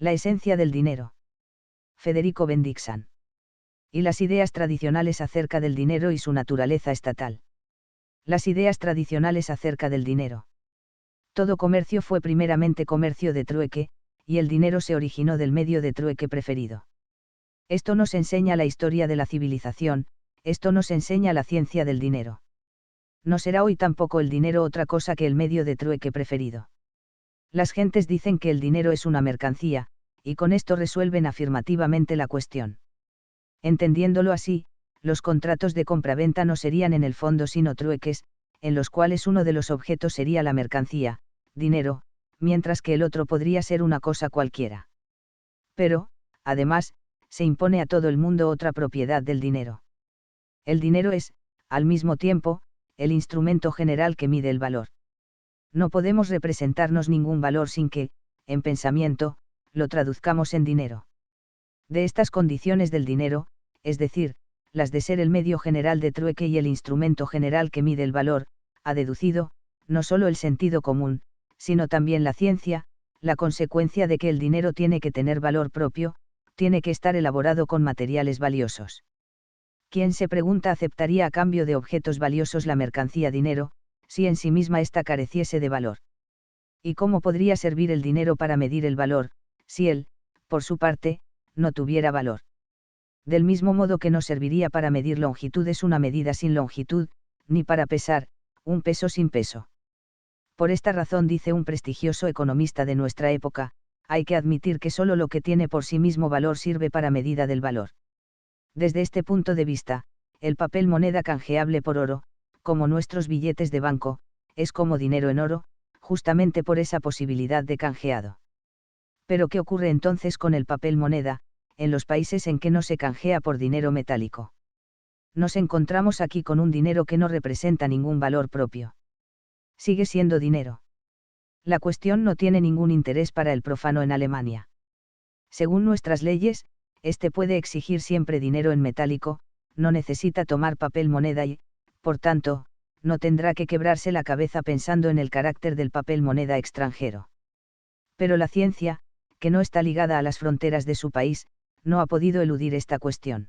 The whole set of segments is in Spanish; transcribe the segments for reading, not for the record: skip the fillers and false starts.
La esencia del dinero. Federico Bendixen. Y las ideas tradicionales acerca del dinero y su naturaleza estatal. Las ideas tradicionales acerca del dinero. Todo comercio fue primeramente comercio de trueque, y el dinero se originó del medio de trueque preferido. Esto nos enseña la historia de la civilización, esto nos enseña la ciencia del dinero. No será hoy tampoco el dinero otra cosa que el medio de trueque preferido. Las gentes dicen que el dinero es una mercancía, y con esto resuelven afirmativamente la cuestión. Entendiéndolo así, los contratos de compraventa no serían en el fondo sino trueques, en los cuales uno de los objetos sería la mercancía, dinero, mientras que el otro podría ser una cosa cualquiera. Pero, además, se impone a todo el mundo otra propiedad del dinero. El dinero es, al mismo tiempo, el instrumento general que mide el valor. No podemos representarnos ningún valor sin que, en pensamiento, lo traduzcamos en dinero. De estas condiciones del dinero, es decir, las de ser el medio general de trueque y el instrumento general que mide el valor, ha deducido, no solo el sentido común, sino también la ciencia, la consecuencia de que el dinero tiene que tener valor propio, tiene que estar elaborado con materiales valiosos. ¿Quién se pregunta aceptaría a cambio de objetos valiosos la mercancía dinero, si en sí misma ésta careciese de valor? ¿Y cómo podría servir el dinero para medir el valor, si él, por su parte, no tuviera valor? Del mismo modo que no serviría para medir longitudes una medida sin longitud, ni para pesar, un peso sin peso. Por esta razón dice un prestigioso economista de nuestra época, hay que admitir que solo lo que tiene por sí mismo valor sirve para medida del valor. Desde este punto de vista, el papel moneda canjeable por oro, como nuestros billetes de banco, es como dinero en oro, justamente por esa posibilidad de canjeado. Pero ¿qué ocurre entonces con el papel moneda, en los países en que no se canjea por dinero metálico? Nos encontramos aquí con un dinero que no representa ningún valor propio. Sigue siendo dinero. La cuestión no tiene ningún interés para el profano en Alemania. Según nuestras leyes, este puede exigir siempre dinero en metálico, no necesita tomar papel moneda y, por tanto, no tendrá que quebrarse la cabeza pensando en el carácter del papel moneda extranjero. Pero la ciencia, que no está ligada a las fronteras de su país, no ha podido eludir esta cuestión.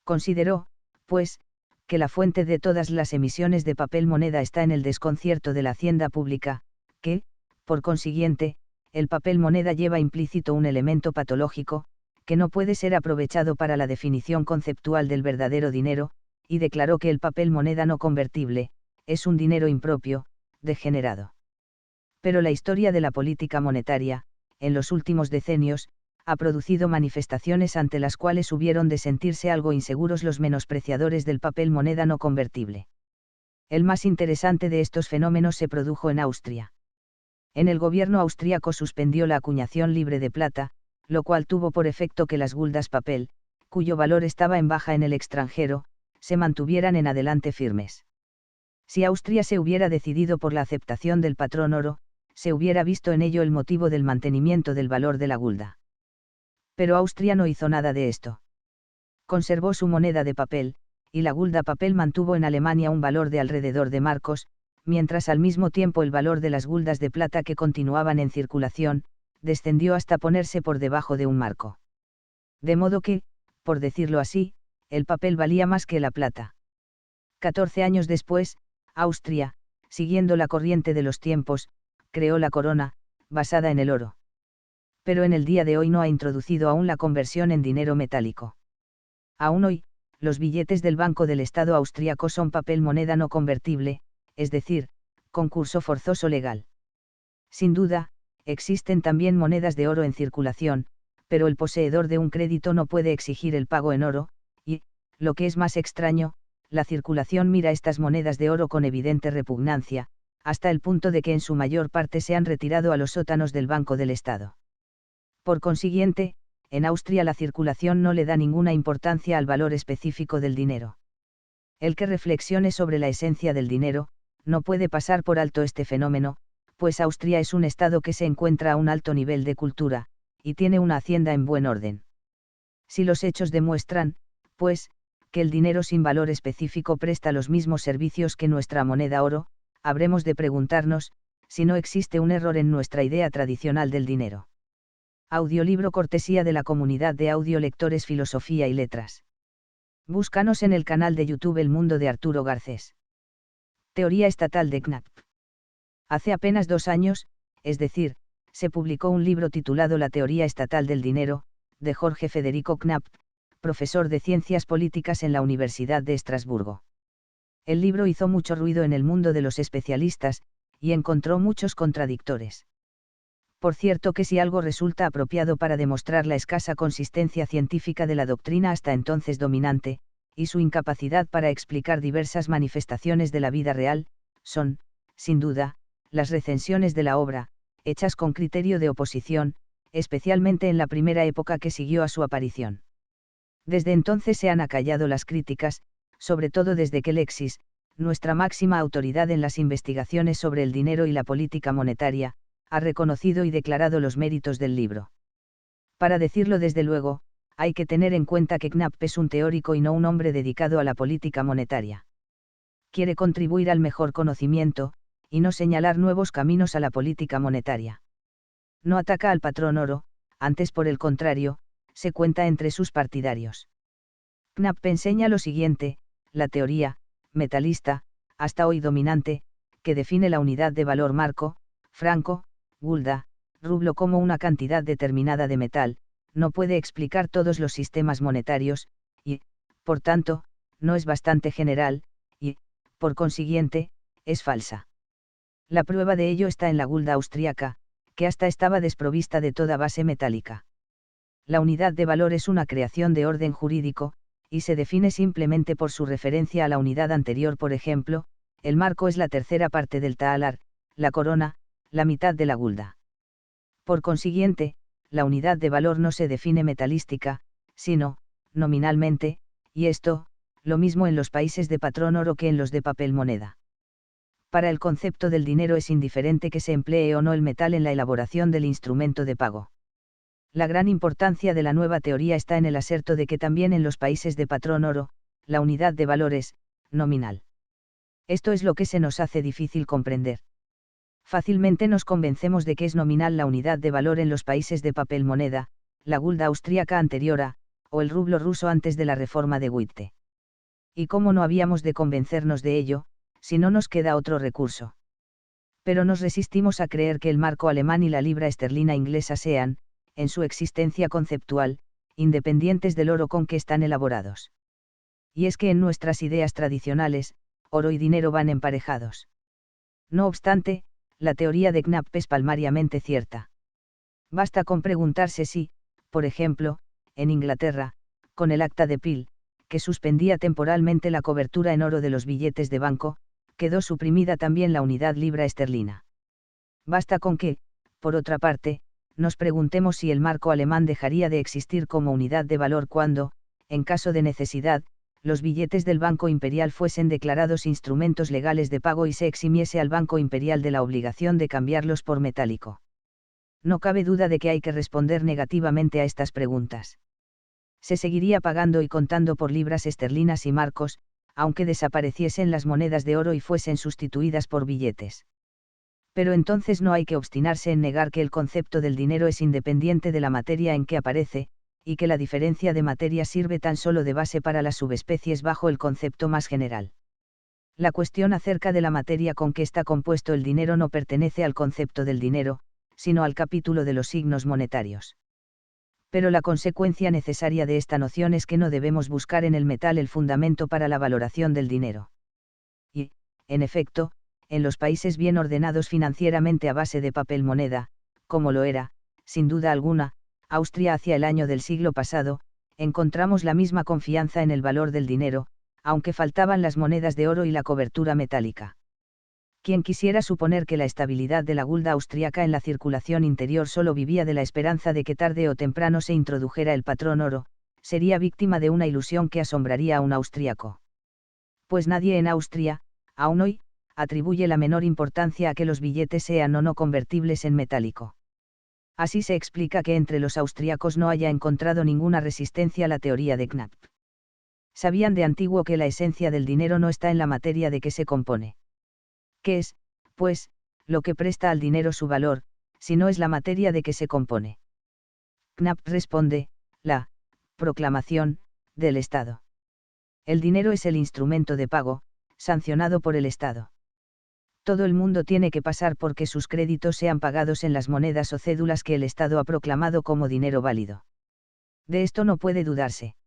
Consideró, pues, que la fuente de todas las emisiones de papel moneda está en el desconcierto de la hacienda pública, que, por consiguiente, el papel moneda lleva implícito un elemento patológico, que no puede ser aprovechado para la definición conceptual del verdadero dinero, y declaró que el papel moneda no convertible, es un dinero impropio, degenerado. Pero la historia de la política monetaria, en los últimos decenios, ha producido manifestaciones ante las cuales hubieron de sentirse algo inseguros los menospreciadores del papel moneda no convertible. El más interesante de estos fenómenos se produjo en Austria. En el gobierno austríaco suspendió la acuñación libre de plata, lo cual tuvo por efecto que las guldas papel, cuyo valor estaba en baja en el extranjero, se mantuvieran en adelante firmes. Si Austria se hubiera decidido por la aceptación del patrón oro, se hubiera visto en ello el motivo del mantenimiento del valor de la gulda. Pero Austria no hizo nada de esto. Conservó su moneda de papel, y la gulda papel mantuvo en Alemania un valor de alrededor de marcos, mientras al mismo tiempo el valor de las guldas de plata que continuaban en circulación, descendió hasta ponerse por debajo de un marco. De modo que, por decirlo así, el papel valía más que la plata. 14 años después, Austria, siguiendo la corriente de los tiempos, creó la corona, basada en el oro. Pero en el día de hoy no ha introducido aún la conversión en dinero metálico. Aún hoy, los billetes del Banco del Estado austríaco son papel moneda no convertible, es decir, con curso forzoso legal. Sin duda, existen también monedas de oro en circulación, pero el poseedor de un crédito no puede exigir el pago en oro, y, lo que es más extraño, la circulación mira estas monedas de oro con evidente repugnancia, hasta el punto de que en su mayor parte se han retirado a los sótanos del Banco del Estado. Por consiguiente, en Austria la circulación no le da ninguna importancia al valor específico del dinero. El que reflexione sobre la esencia del dinero, no puede pasar por alto este fenómeno, pues Austria es un estado que se encuentra a un alto nivel de cultura, y tiene una hacienda en buen orden. Si los hechos demuestran, pues, que el dinero sin valor específico presta los mismos servicios que nuestra moneda oro, habremos de preguntarnos, si no existe un error en nuestra idea tradicional del dinero. Audiolibro cortesía de la comunidad de audiolectores Filosofía y Letras. Búscanos en el canal de YouTube El Mundo de Arturo Garcés. Teoría estatal de Knapp. Hace apenas 2 años, es decir, se publicó un libro titulado La teoría estatal del dinero, de Jorge Federico Knapp, profesor de Ciencias Políticas en la Universidad de Estrasburgo. El libro hizo mucho ruido en el mundo de los especialistas, y encontró muchos contradictores. Por cierto que si algo resulta apropiado para demostrar la escasa consistencia científica de la doctrina hasta entonces dominante, y su incapacidad para explicar diversas manifestaciones de la vida real, son, sin duda, las recensiones de la obra, hechas con criterio de oposición, especialmente en la primera época que siguió a su aparición. Desde entonces se han acallado las críticas, sobre todo desde que Lexis, nuestra máxima autoridad en las investigaciones sobre el dinero y la política monetaria, ha reconocido y declarado los méritos del libro. Para decirlo desde luego, hay que tener en cuenta que Knapp es un teórico y no un hombre dedicado a la política monetaria. Quiere contribuir al mejor conocimiento, y no señalar nuevos caminos a la política monetaria. No ataca al patrón oro, antes por el contrario, se cuenta entre sus partidarios. Knapp enseña lo siguiente: la teoría, metalista, hasta hoy dominante, que define la unidad de valor marco, franco, gulda, rublo como una cantidad determinada de metal, no puede explicar todos los sistemas monetarios, y, por tanto, no es bastante general, y, por consiguiente, es falsa. La prueba de ello está en la gulda austríaca, que hasta estaba desprovista de toda base metálica. La unidad de valor es una creación de orden jurídico, y se define simplemente por su referencia a la unidad anterior. Por ejemplo, el marco es la tercera parte del talar, la corona, la mitad de la gulda. Por consiguiente, la unidad de valor no se define metalística, sino, nominalmente, y esto, lo mismo en los países de patrón oro que en los de papel moneda. Para el concepto del dinero es indiferente que se emplee o no el metal en la elaboración del instrumento de pago. La gran importancia de la nueva teoría está en el aserto de que también en los países de patrón oro, la unidad de valor es nominal. Esto es lo que se nos hace difícil comprender. Fácilmente nos convencemos de que es nominal la unidad de valor en los países de papel moneda, la gulda austríaca anterior a, o el rublo ruso antes de la reforma de Witte. ¿Y cómo no habíamos de convencernos de ello, si no nos queda otro recurso? Pero nos resistimos a creer que el marco alemán y la libra esterlina inglesa sean, en su existencia conceptual, independientes del oro con que están elaborados. Y es que en nuestras ideas tradicionales, oro y dinero van emparejados. No obstante, la teoría de Knapp es palmariamente cierta. Basta con preguntarse si, por ejemplo, en Inglaterra, con el Acta de Peel, que suspendía temporalmente la cobertura en oro de los billetes de banco, quedó suprimida también la unidad libra esterlina. Basta con que, por otra parte, nos preguntemos si el marco alemán dejaría de existir como unidad de valor cuando, en caso de necesidad, los billetes del Banco Imperial fuesen declarados instrumentos legales de pago y se eximiese al Banco Imperial de la obligación de cambiarlos por metálico. No cabe duda de que hay que responder negativamente a estas preguntas. Se seguiría pagando y contando por libras esterlinas y marcos, aunque desapareciesen las monedas de oro y fuesen sustituidas por billetes. Pero entonces no hay que obstinarse en negar que el concepto del dinero es independiente de la materia en que aparece, y que la diferencia de materia sirve tan solo de base para las subespecies bajo el concepto más general. La cuestión acerca de la materia con que está compuesto el dinero no pertenece al concepto del dinero, sino al capítulo de los signos monetarios. Pero la consecuencia necesaria de esta noción es que no debemos buscar en el metal el fundamento para la valoración del dinero. Y, en efecto, en los países bien ordenados financieramente a base de papel moneda, como lo era, sin duda alguna, Austria hacia el año del siglo pasado, encontramos la misma confianza en el valor del dinero, aunque faltaban las monedas de oro y la cobertura metálica. Quien quisiera suponer que la estabilidad de la gulda austriaca en la circulación interior solo vivía de la esperanza de que tarde o temprano se introdujera el patrón oro, sería víctima de una ilusión que asombraría a un austríaco. Pues nadie en Austria, aún hoy, atribuye la menor importancia a que los billetes sean o no convertibles en metálico. Así se explica que entre los austríacos no haya encontrado ninguna resistencia a la teoría de Knapp. Sabían de antiguo que la esencia del dinero no está en la materia de que se compone. ¿Qué es, pues, lo que presta al dinero su valor, si no es la materia de que se compone? Knapp responde, la proclamación del Estado. El dinero es el instrumento de pago, sancionado por el Estado. Todo el mundo tiene que pasar porque sus créditos sean pagados en las monedas o cédulas que el Estado ha proclamado como dinero válido. De esto no puede dudarse.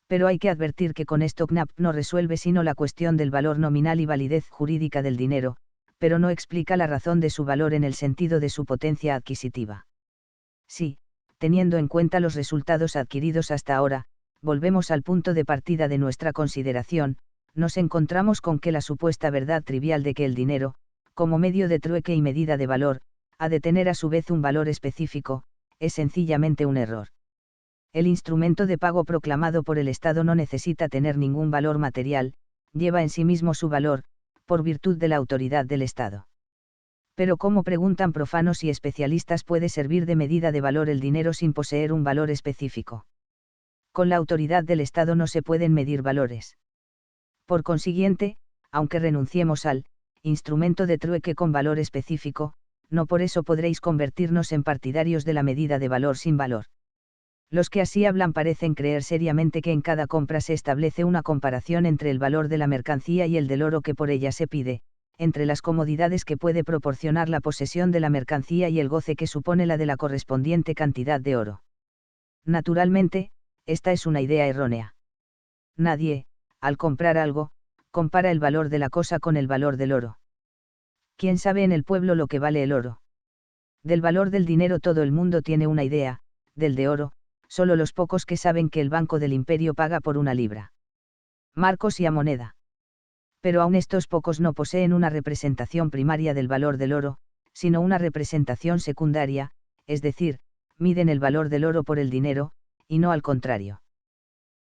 Pero hay que advertir que con esto Knapp no resuelve sino la cuestión del valor nominal y validez jurídica del dinero, pero no explica la razón de su valor en el sentido de su potencia adquisitiva. Sí, teniendo en cuenta los resultados adquiridos hasta ahora, volvemos al punto de partida de nuestra consideración, nos encontramos con que la supuesta verdad trivial de que el dinero, como medio de trueque y medida de valor, ha de tener a su vez un valor específico, es sencillamente un error. El instrumento de pago proclamado por el Estado no necesita tener ningún valor material, lleva en sí mismo su valor, por virtud de la autoridad del Estado. Pero como preguntan profanos y especialistas, puede servir de medida de valor el dinero sin poseer un valor específico. Con la autoridad del Estado no se pueden medir valores. Por consiguiente, aunque renunciemos al instrumento de trueque con valor específico, no por eso podréis convertirnos en partidarios de la medida de valor sin valor. Los que así hablan parecen creer seriamente que en cada compra se establece una comparación entre el valor de la mercancía y el del oro que por ella se pide, entre las comodidades que puede proporcionar la posesión de la mercancía y el goce que supone la de la correspondiente cantidad de oro. Naturalmente, esta es una idea errónea. Nadie, al comprar algo, compara el valor de la cosa con el valor del oro. ¿Quién sabe en el pueblo lo que vale el oro? Del valor del dinero todo el mundo tiene una idea, del de oro, solo los pocos que saben que el Banco del Imperio paga por una libra. Marcos y a moneda. Pero aún estos pocos no poseen una representación primaria del valor del oro, sino una representación secundaria, es decir, miden el valor del oro por el dinero, y no al contrario.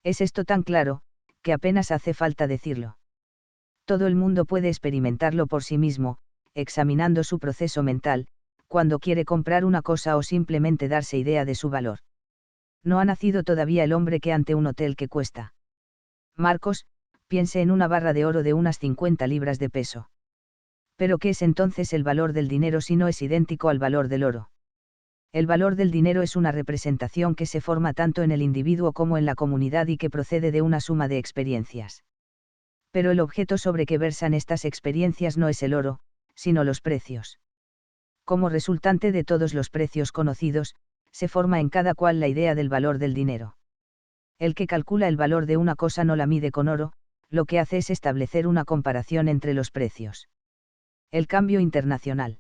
Es esto tan claro, que apenas hace falta decirlo. Todo el mundo puede experimentarlo por sí mismo, examinando su proceso mental, cuando quiere comprar una cosa o simplemente darse idea de su valor. No ha nacido todavía el hombre que ante un hotel que cuesta Marcos, piense en una barra de oro de unas 50 libras de peso. Pero ¿qué es entonces el valor del dinero si no es idéntico al valor del oro? El valor del dinero es una representación que se forma tanto en el individuo como en la comunidad y que procede de una suma de experiencias. Pero el objeto sobre que versan estas experiencias no es el oro, sino los precios. Como resultante de todos los precios conocidos, se forma en cada cual la idea del valor del dinero. El que calcula el valor de una cosa no la mide con oro, lo que hace es establecer una comparación entre los precios. El cambio internacional.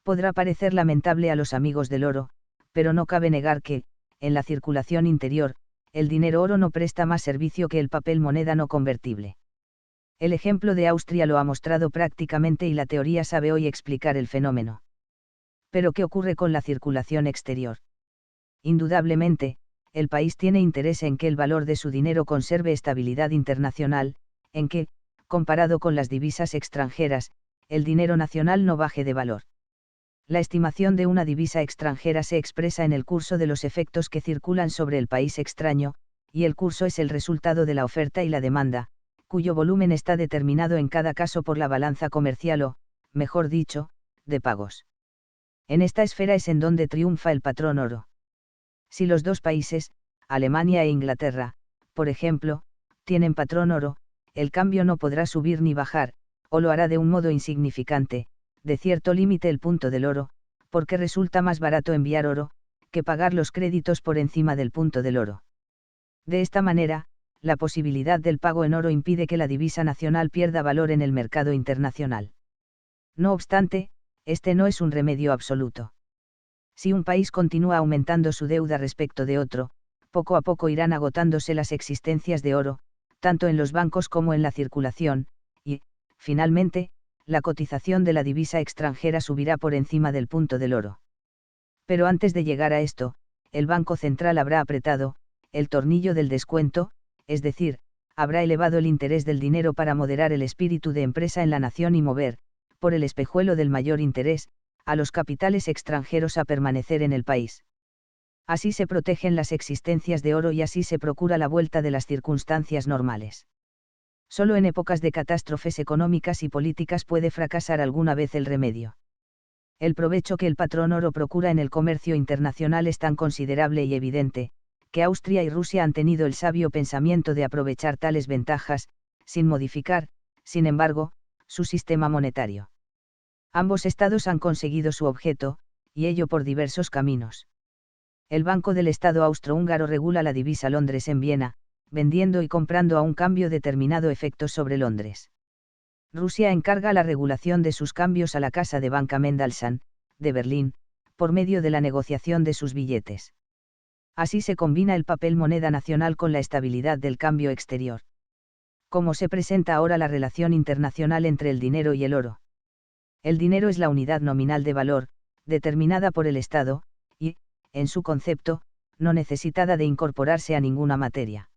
Podrá parecer lamentable a los amigos del oro, pero no cabe negar que, en la circulación interior, el dinero oro no presta más servicio que el papel moneda no convertible. El ejemplo de Austria lo ha mostrado prácticamente y la teoría sabe hoy explicar el fenómeno. Pero ¿qué ocurre con la circulación exterior? Indudablemente, el país tiene interés en que el valor de su dinero conserve estabilidad internacional, en que, comparado con las divisas extranjeras, el dinero nacional no baje de valor. La estimación de una divisa extranjera se expresa en el curso de los efectos que circulan sobre el país extraño, y el curso es el resultado de la oferta y la demanda, cuyo volumen está determinado en cada caso por la balanza comercial o, mejor dicho, de pagos. En esta esfera es en donde triunfa el patrón oro. Si los dos países, Alemania e Inglaterra, por ejemplo, tienen patrón oro, el cambio no podrá subir ni bajar, o lo hará de un modo insignificante, de cierto límite el punto del oro, porque resulta más barato enviar oro, que pagar los créditos por encima del punto del oro. De esta manera, la posibilidad del pago en oro impide que la divisa nacional pierda valor en el mercado internacional. No obstante, este no es un remedio absoluto. Si un país continúa aumentando su deuda respecto de otro, poco a poco irán agotándose las existencias de oro, tanto en los bancos como en la circulación, y, finalmente, la cotización de la divisa extranjera subirá por encima del punto del oro. Pero antes de llegar a esto, el Banco Central habrá apretado el tornillo del descuento, es decir, habrá elevado el interés del dinero para moderar el espíritu de empresa en la nación y mover, por el espejuelo del mayor interés, a los capitales extranjeros a permanecer en el país. Así se protegen las existencias de oro y así se procura la vuelta de las circunstancias normales. Solo en épocas de catástrofes económicas y políticas puede fracasar alguna vez el remedio. El provecho que el patrón oro procura en el comercio internacional es tan considerable y evidente, que Austria y Rusia han tenido el sabio pensamiento de aprovechar tales ventajas, sin modificar, sin embargo, su sistema monetario. Ambos estados han conseguido su objeto, y ello por diversos caminos. El Banco del Estado austrohúngaro regula la divisa Londres en Viena, vendiendo y comprando a un cambio determinado efectos sobre Londres. Rusia encarga la regulación de sus cambios a la Casa de Banca Mendelssohn, de Berlín, por medio de la negociación de sus billetes. Así se combina el papel moneda nacional con la estabilidad del cambio exterior. ¿Cómo se presenta ahora la relación internacional entre el dinero y el oro? El dinero es la unidad nominal de valor, determinada por el Estado, y, en su concepto, no necesitada de incorporarse a ninguna materia.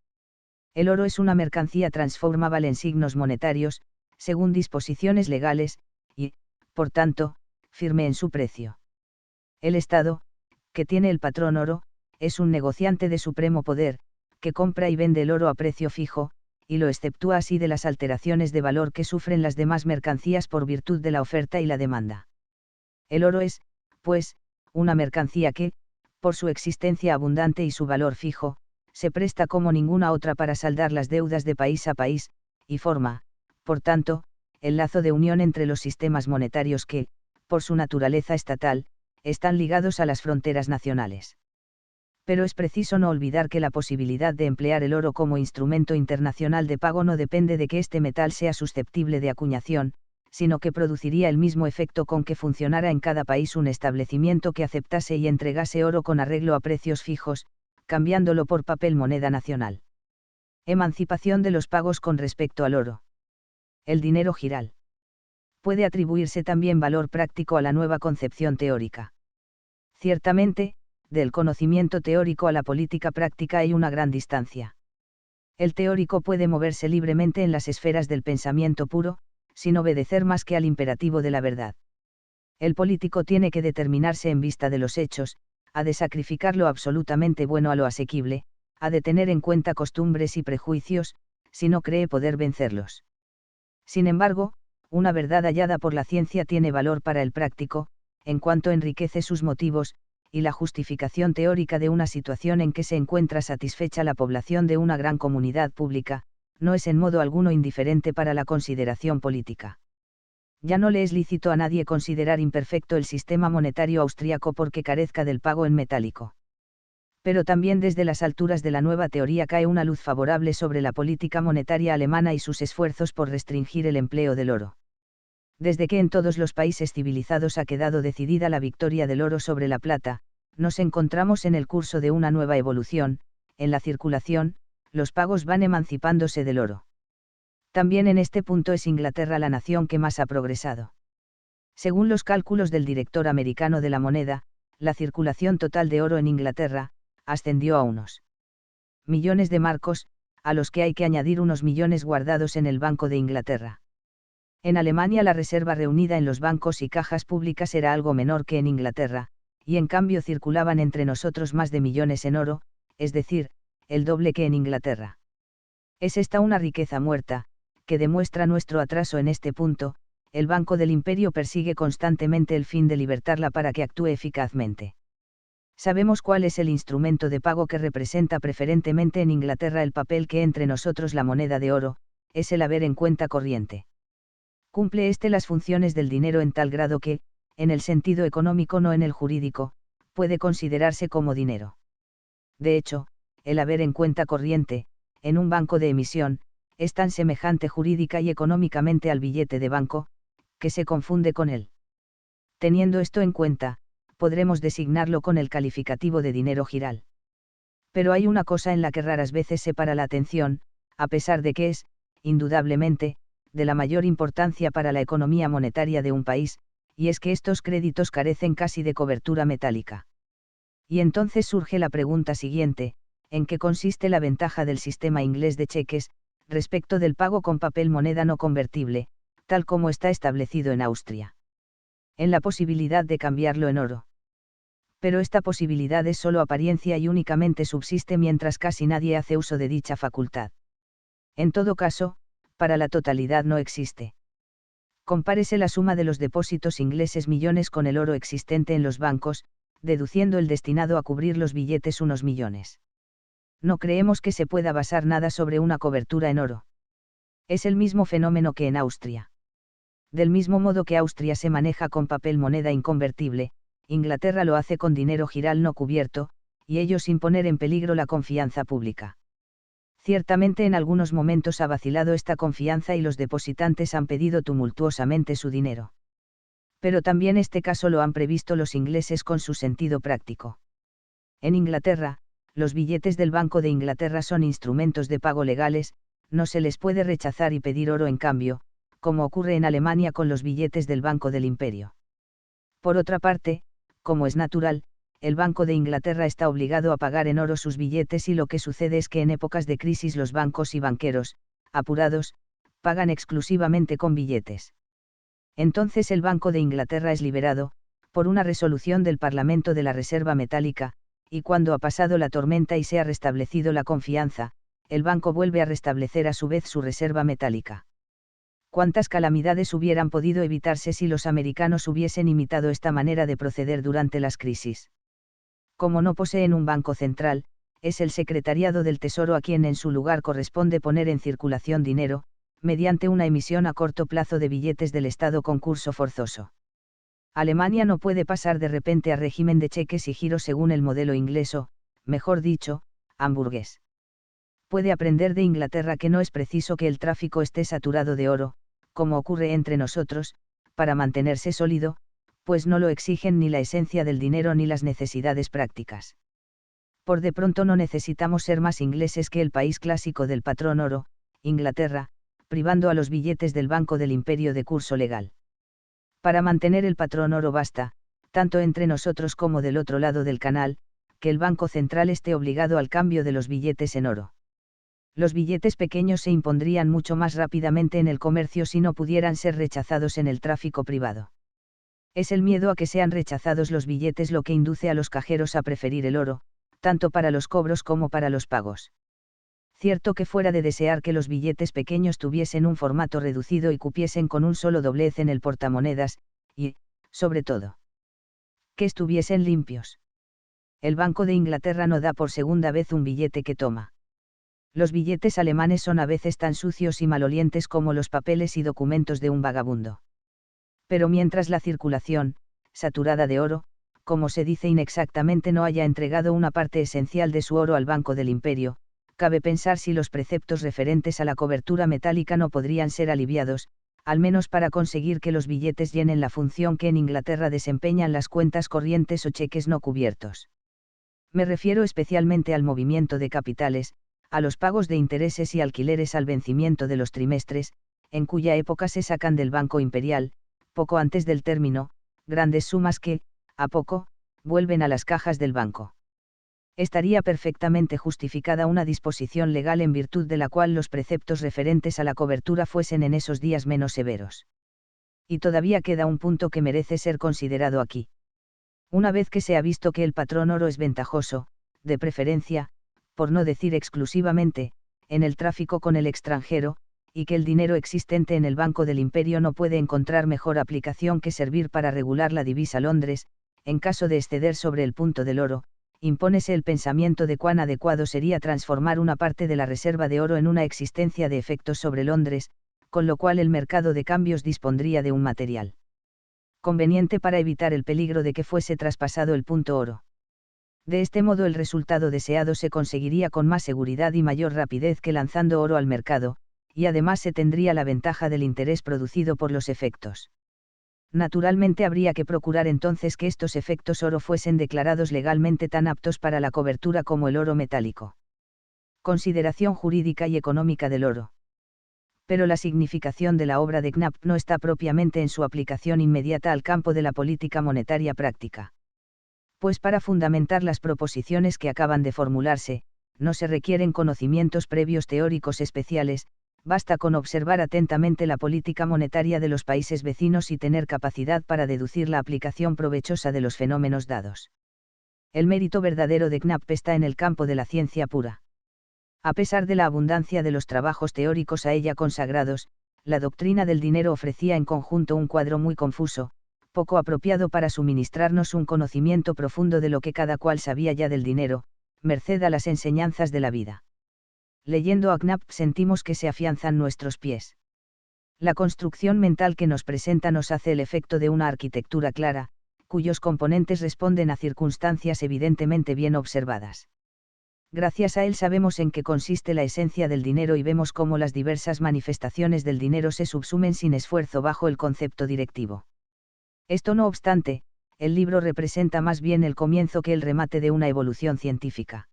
El oro es una mercancía transformable en signos monetarios, según disposiciones legales, y, por tanto, firme en su precio. El Estado, que tiene el patrón oro, es un negociante de supremo poder, que compra y vende el oro a precio fijo, y lo exceptúa así de las alteraciones de valor que sufren las demás mercancías por virtud de la oferta y la demanda. El oro es, pues, una mercancía que, por su existencia abundante y su valor fijo, se presta como ninguna otra para saldar las deudas de país a país, y forma, por tanto, el lazo de unión entre los sistemas monetarios que, por su naturaleza estatal, están ligados a las fronteras nacionales. Pero es preciso no olvidar que la posibilidad de emplear el oro como instrumento internacional de pago no depende de que este metal sea susceptible de acuñación, sino que produciría el mismo efecto con que funcionara en cada país un establecimiento que aceptase y entregase oro con arreglo a precios fijos, cambiándolo por papel moneda nacional. Emancipación de los pagos con respecto al oro. El dinero giral. Puede atribuirse también valor práctico a la nueva concepción teórica. Ciertamente, del conocimiento teórico a la política práctica hay una gran distancia. El teórico puede moverse libremente en las esferas del pensamiento puro, sin obedecer más que al imperativo de la verdad. El político tiene que determinarse en vista de los hechos, ha de sacrificar lo absolutamente bueno a lo asequible, ha de tener en cuenta costumbres y prejuicios, si no cree poder vencerlos. Sin embargo, una verdad hallada por la ciencia tiene valor para el práctico, en cuanto enriquece sus motivos, y la justificación teórica de una situación en que se encuentra satisfecha la población de una gran comunidad pública, no es en modo alguno indiferente para la consideración política. Ya no le es lícito a nadie considerar imperfecto el sistema monetario austríaco porque carezca del pago en metálico. Pero también desde las alturas de la nueva teoría cae una luz favorable sobre la política monetaria alemana y sus esfuerzos por restringir el empleo del oro. Desde que en todos los países civilizados ha quedado decidida la victoria del oro sobre la plata, nos encontramos en el curso de una nueva evolución, en la circulación, los pagos van emancipándose del oro. También en este punto es Inglaterra la nación que más ha progresado. Según los cálculos del director americano de la moneda, la circulación total de oro en Inglaterra, ascendió a unos millones de marcos, a los que hay que añadir unos millones guardados en el Banco de Inglaterra. En Alemania la reserva reunida en los bancos y cajas públicas era algo menor que en Inglaterra, y en cambio circulaban entre nosotros más de millones en oro, es decir, el doble que en Inglaterra. Es esta una riqueza muerta, que demuestra nuestro atraso en este punto. El Banco del Imperio persigue constantemente el fin de libertarla para que actúe eficazmente. Sabemos cuál es el instrumento de pago que representa preferentemente en Inglaterra el papel que entre nosotros la moneda de oro, es el haber en cuenta corriente. Cumple éste las funciones del dinero en tal grado que, en el sentido económico no en el jurídico, puede considerarse como dinero. De hecho, el haber en cuenta corriente, en un banco de emisión, es tan semejante jurídica y económicamente al billete de banco, que se confunde con él. Teniendo esto en cuenta, podremos designarlo con el calificativo de dinero giral. Pero hay una cosa en la que raras veces se para la atención, a pesar de que es, indudablemente, de la mayor importancia para la economía monetaria de un país, y es que estos créditos carecen casi de cobertura metálica. Y entonces surge la pregunta siguiente: ¿en qué consiste la ventaja del sistema inglés de cheques, respecto del pago con papel moneda no convertible, tal como está establecido en Austria? En la posibilidad de cambiarlo en oro. Pero esta posibilidad es solo apariencia y únicamente subsiste mientras casi nadie hace uso de dicha facultad. En todo caso, para la totalidad no existe. Compárese la suma de los depósitos ingleses millones con el oro existente en los bancos, deduciendo el destinado a cubrir los billetes unos millones. No creemos que se pueda basar nada sobre una cobertura en oro. Es el mismo fenómeno que en Austria. Del mismo modo que Austria se maneja con papel moneda inconvertible, Inglaterra lo hace con dinero giral no cubierto, y ello sin poner en peligro la confianza pública. Ciertamente en algunos momentos ha vacilado esta confianza y los depositantes han pedido tumultuosamente su dinero. Pero también este caso lo han previsto los ingleses con su sentido práctico. En Inglaterra, los billetes del Banco de Inglaterra son instrumentos de pago legales, no se les puede rechazar y pedir oro en cambio, como ocurre en Alemania con los billetes del Banco del Imperio. Por otra parte, como es natural, el Banco de Inglaterra está obligado a pagar en oro sus billetes y lo que sucede es que en épocas de crisis los bancos y banqueros, apurados, pagan exclusivamente con billetes. Entonces el Banco de Inglaterra es liberado, por una resolución del Parlamento de la Reserva Metálica, y cuando ha pasado la tormenta y se ha restablecido la confianza, el banco vuelve a restablecer a su vez su reserva metálica. ¿Cuántas calamidades hubieran podido evitarse si los americanos hubiesen imitado esta manera de proceder durante las crisis? Como no poseen un banco central, es el Secretariado del Tesoro a quien en su lugar corresponde poner en circulación dinero, mediante una emisión a corto plazo de billetes del Estado con curso forzoso. Alemania no puede pasar de repente a régimen de cheques y giros según el modelo inglés o, mejor dicho, hamburgués. Puede aprender de Inglaterra que no es preciso que el tráfico esté saturado de oro, como ocurre entre nosotros, para mantenerse sólido, pues no lo exigen ni la esencia del dinero ni las necesidades prácticas. Por de pronto no necesitamos ser más ingleses que el país clásico del patrón oro, Inglaterra, privando a los billetes del Banco del Imperio de curso legal. Para mantener el patrón oro basta, tanto entre nosotros como del otro lado del canal, que el Banco Central esté obligado al cambio de los billetes en oro. Los billetes pequeños se impondrían mucho más rápidamente en el comercio si no pudieran ser rechazados en el tráfico privado. Es el miedo a que sean rechazados los billetes lo que induce a los cajeros a preferir el oro, tanto para los cobros como para los pagos. Cierto que fuera de desear que los billetes pequeños tuviesen un formato reducido y cupiesen con un solo doblez en el portamonedas, y, sobre todo, que estuviesen limpios. El Banco de Inglaterra no da por segunda vez un billete que toma. Los billetes alemanes son a veces tan sucios y malolientes como los papeles y documentos de un vagabundo. Pero mientras la circulación, saturada de oro, como se dice inexactamente, no haya entregado una parte esencial de su oro al Banco del Imperio, cabe pensar si los preceptos referentes a la cobertura metálica no podrían ser aliviados, al menos para conseguir que los billetes llenen la función que en Inglaterra desempeñan las cuentas corrientes o cheques no cubiertos. Me refiero especialmente al movimiento de capitales, a los pagos de intereses y alquileres al vencimiento de los trimestres, en cuya época se sacan del Banco Imperial, poco antes del término, grandes sumas que, a poco, vuelven a las cajas del banco. Estaría perfectamente justificada una disposición legal en virtud de la cual los preceptos referentes a la cobertura fuesen en esos días menos severos. Y todavía queda un punto que merece ser considerado aquí. Una vez que se ha visto que el patrón oro es ventajoso, de preferencia, por no decir exclusivamente, en el tráfico con el extranjero, y que el dinero existente en el Banco del Imperio no puede encontrar mejor aplicación que servir para regular la divisa Londres, en caso de exceder sobre el punto del oro, impónese el pensamiento de cuán adecuado sería transformar una parte de la reserva de oro en una existencia de efectos sobre Londres, con lo cual el mercado de cambios dispondría de un material conveniente para evitar el peligro de que fuese traspasado el punto oro. De este modo el resultado deseado se conseguiría con más seguridad y mayor rapidez que lanzando oro al mercado, y además se tendría la ventaja del interés producido por los efectos. Naturalmente habría que procurar entonces que estos efectos oro fuesen declarados legalmente tan aptos para la cobertura como el oro metálico. Consideración jurídica y económica del oro. Pero la significación de la obra de Knapp no está propiamente en su aplicación inmediata al campo de la política monetaria práctica. Pues para fundamentar las proposiciones que acaban de formularse, no se requieren conocimientos previos teóricos especiales, basta con observar atentamente la política monetaria de los países vecinos y tener capacidad para deducir la aplicación provechosa de los fenómenos dados. El mérito verdadero de Knapp está en el campo de la ciencia pura. A pesar de la abundancia de los trabajos teóricos a ella consagrados, la doctrina del dinero ofrecía en conjunto un cuadro muy confuso, poco apropiado para suministrarnos un conocimiento profundo de lo que cada cual sabía ya del dinero, merced a las enseñanzas de la vida. Leyendo a Knapp sentimos que se afianzan nuestros pies. La construcción mental que nos presenta nos hace el efecto de una arquitectura clara, cuyos componentes responden a circunstancias evidentemente bien observadas. Gracias a él sabemos en qué consiste la esencia del dinero y vemos cómo las diversas manifestaciones del dinero se subsumen sin esfuerzo bajo el concepto directivo. Esto no obstante, el libro representa más bien el comienzo que el remate de una evolución científica.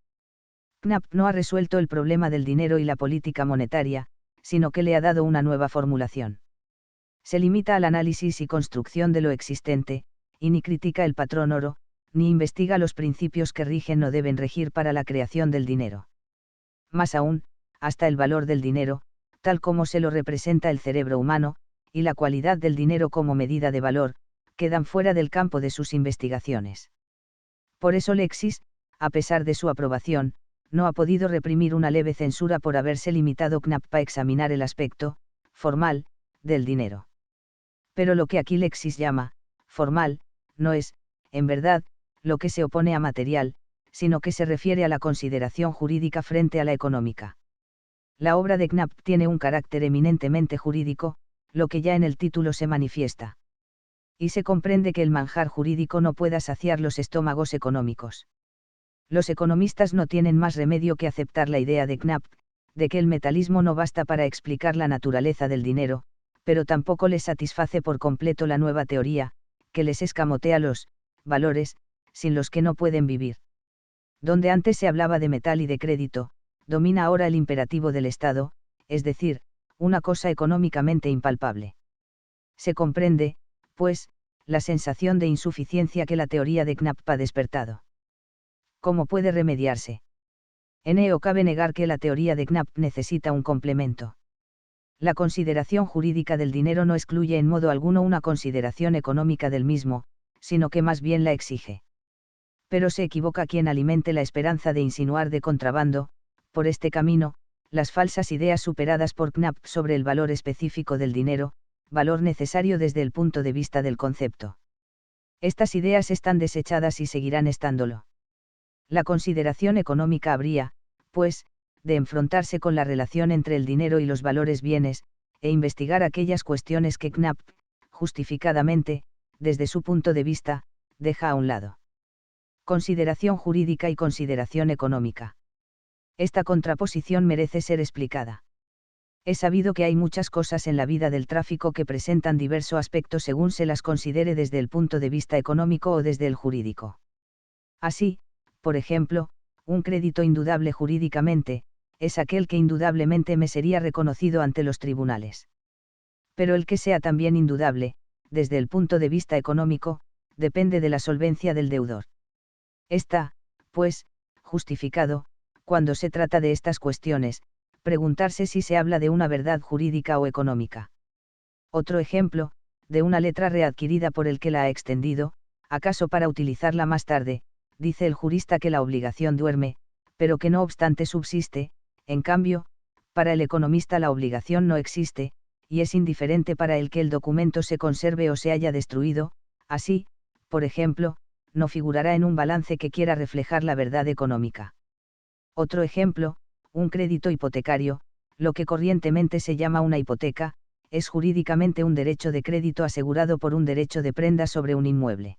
Knapp no ha resuelto el problema del dinero y la política monetaria, sino que le ha dado una nueva formulación. Se limita al análisis y construcción de lo existente, y ni critica el patrón oro, ni investiga los principios que rigen o deben regir para la creación del dinero. Más aún, hasta el valor del dinero, tal como se lo representa el cerebro humano, y la cualidad del dinero como medida de valor, quedan fuera del campo de sus investigaciones. Por eso Lexis, a pesar de su aprobación, no ha podido reprimir una leve censura por haberse limitado Knapp a examinar el aspecto, formal, del dinero. Pero lo que aquí Lexis llama, formal, no es, en verdad, lo que se opone a material, sino que se refiere a la consideración jurídica frente a la económica. La obra de Knapp tiene un carácter eminentemente jurídico, lo que ya en el título se manifiesta. Y se comprende que el manjar jurídico no pueda saciar los estómagos económicos. Los economistas no tienen más remedio que aceptar la idea de Knapp, de que el metalismo no basta para explicar la naturaleza del dinero, pero tampoco les satisface por completo la nueva teoría, que les escamotea los valores, sin los que no pueden vivir. Donde antes se hablaba de metal y de crédito, domina ahora el imperativo del Estado, es decir, una cosa económicamente impalpable. Se comprende, pues, la sensación de insuficiencia que la teoría de Knapp ha despertado. ¿Cómo puede remediarse? En ello cabe negar que la teoría de Knapp necesita un complemento. La consideración jurídica del dinero no excluye en modo alguno una consideración económica del mismo, sino que más bien la exige. Pero se equivoca quien alimente la esperanza de insinuar de contrabando, por este camino, las falsas ideas superadas por Knapp sobre el valor específico del dinero, valor necesario desde el punto de vista del concepto. Estas ideas están desechadas y seguirán estándolo. La consideración económica habría, pues, de enfrentarse con la relación entre el dinero y los valores bienes, e investigar aquellas cuestiones que Knapp, justificadamente, desde su punto de vista, deja a un lado. Consideración jurídica y consideración económica. Esta contraposición merece ser explicada. Es sabido que hay muchas cosas en la vida del tráfico que presentan diverso aspecto según se las considere desde el punto de vista económico o desde el jurídico. Así, por ejemplo, un crédito indudable jurídicamente, es aquel que indudablemente me sería reconocido ante los tribunales. Pero el que sea también indudable, desde el punto de vista económico, depende de la solvencia del deudor. Está, pues, justificado, cuando se trata de estas cuestiones, preguntarse si se habla de una verdad jurídica o económica. Otro ejemplo, de una letra readquirida por el que la ha extendido, acaso para utilizarla más tarde, dice el jurista que la obligación duerme, pero que no obstante subsiste, en cambio, para el economista la obligación no existe, y es indiferente para él que el documento se conserve o se haya destruido, así, por ejemplo, no figurará en un balance que quiera reflejar la verdad económica. Otro ejemplo, un crédito hipotecario, lo que corrientemente se llama una hipoteca, es jurídicamente un derecho de crédito asegurado por un derecho de prenda sobre un inmueble.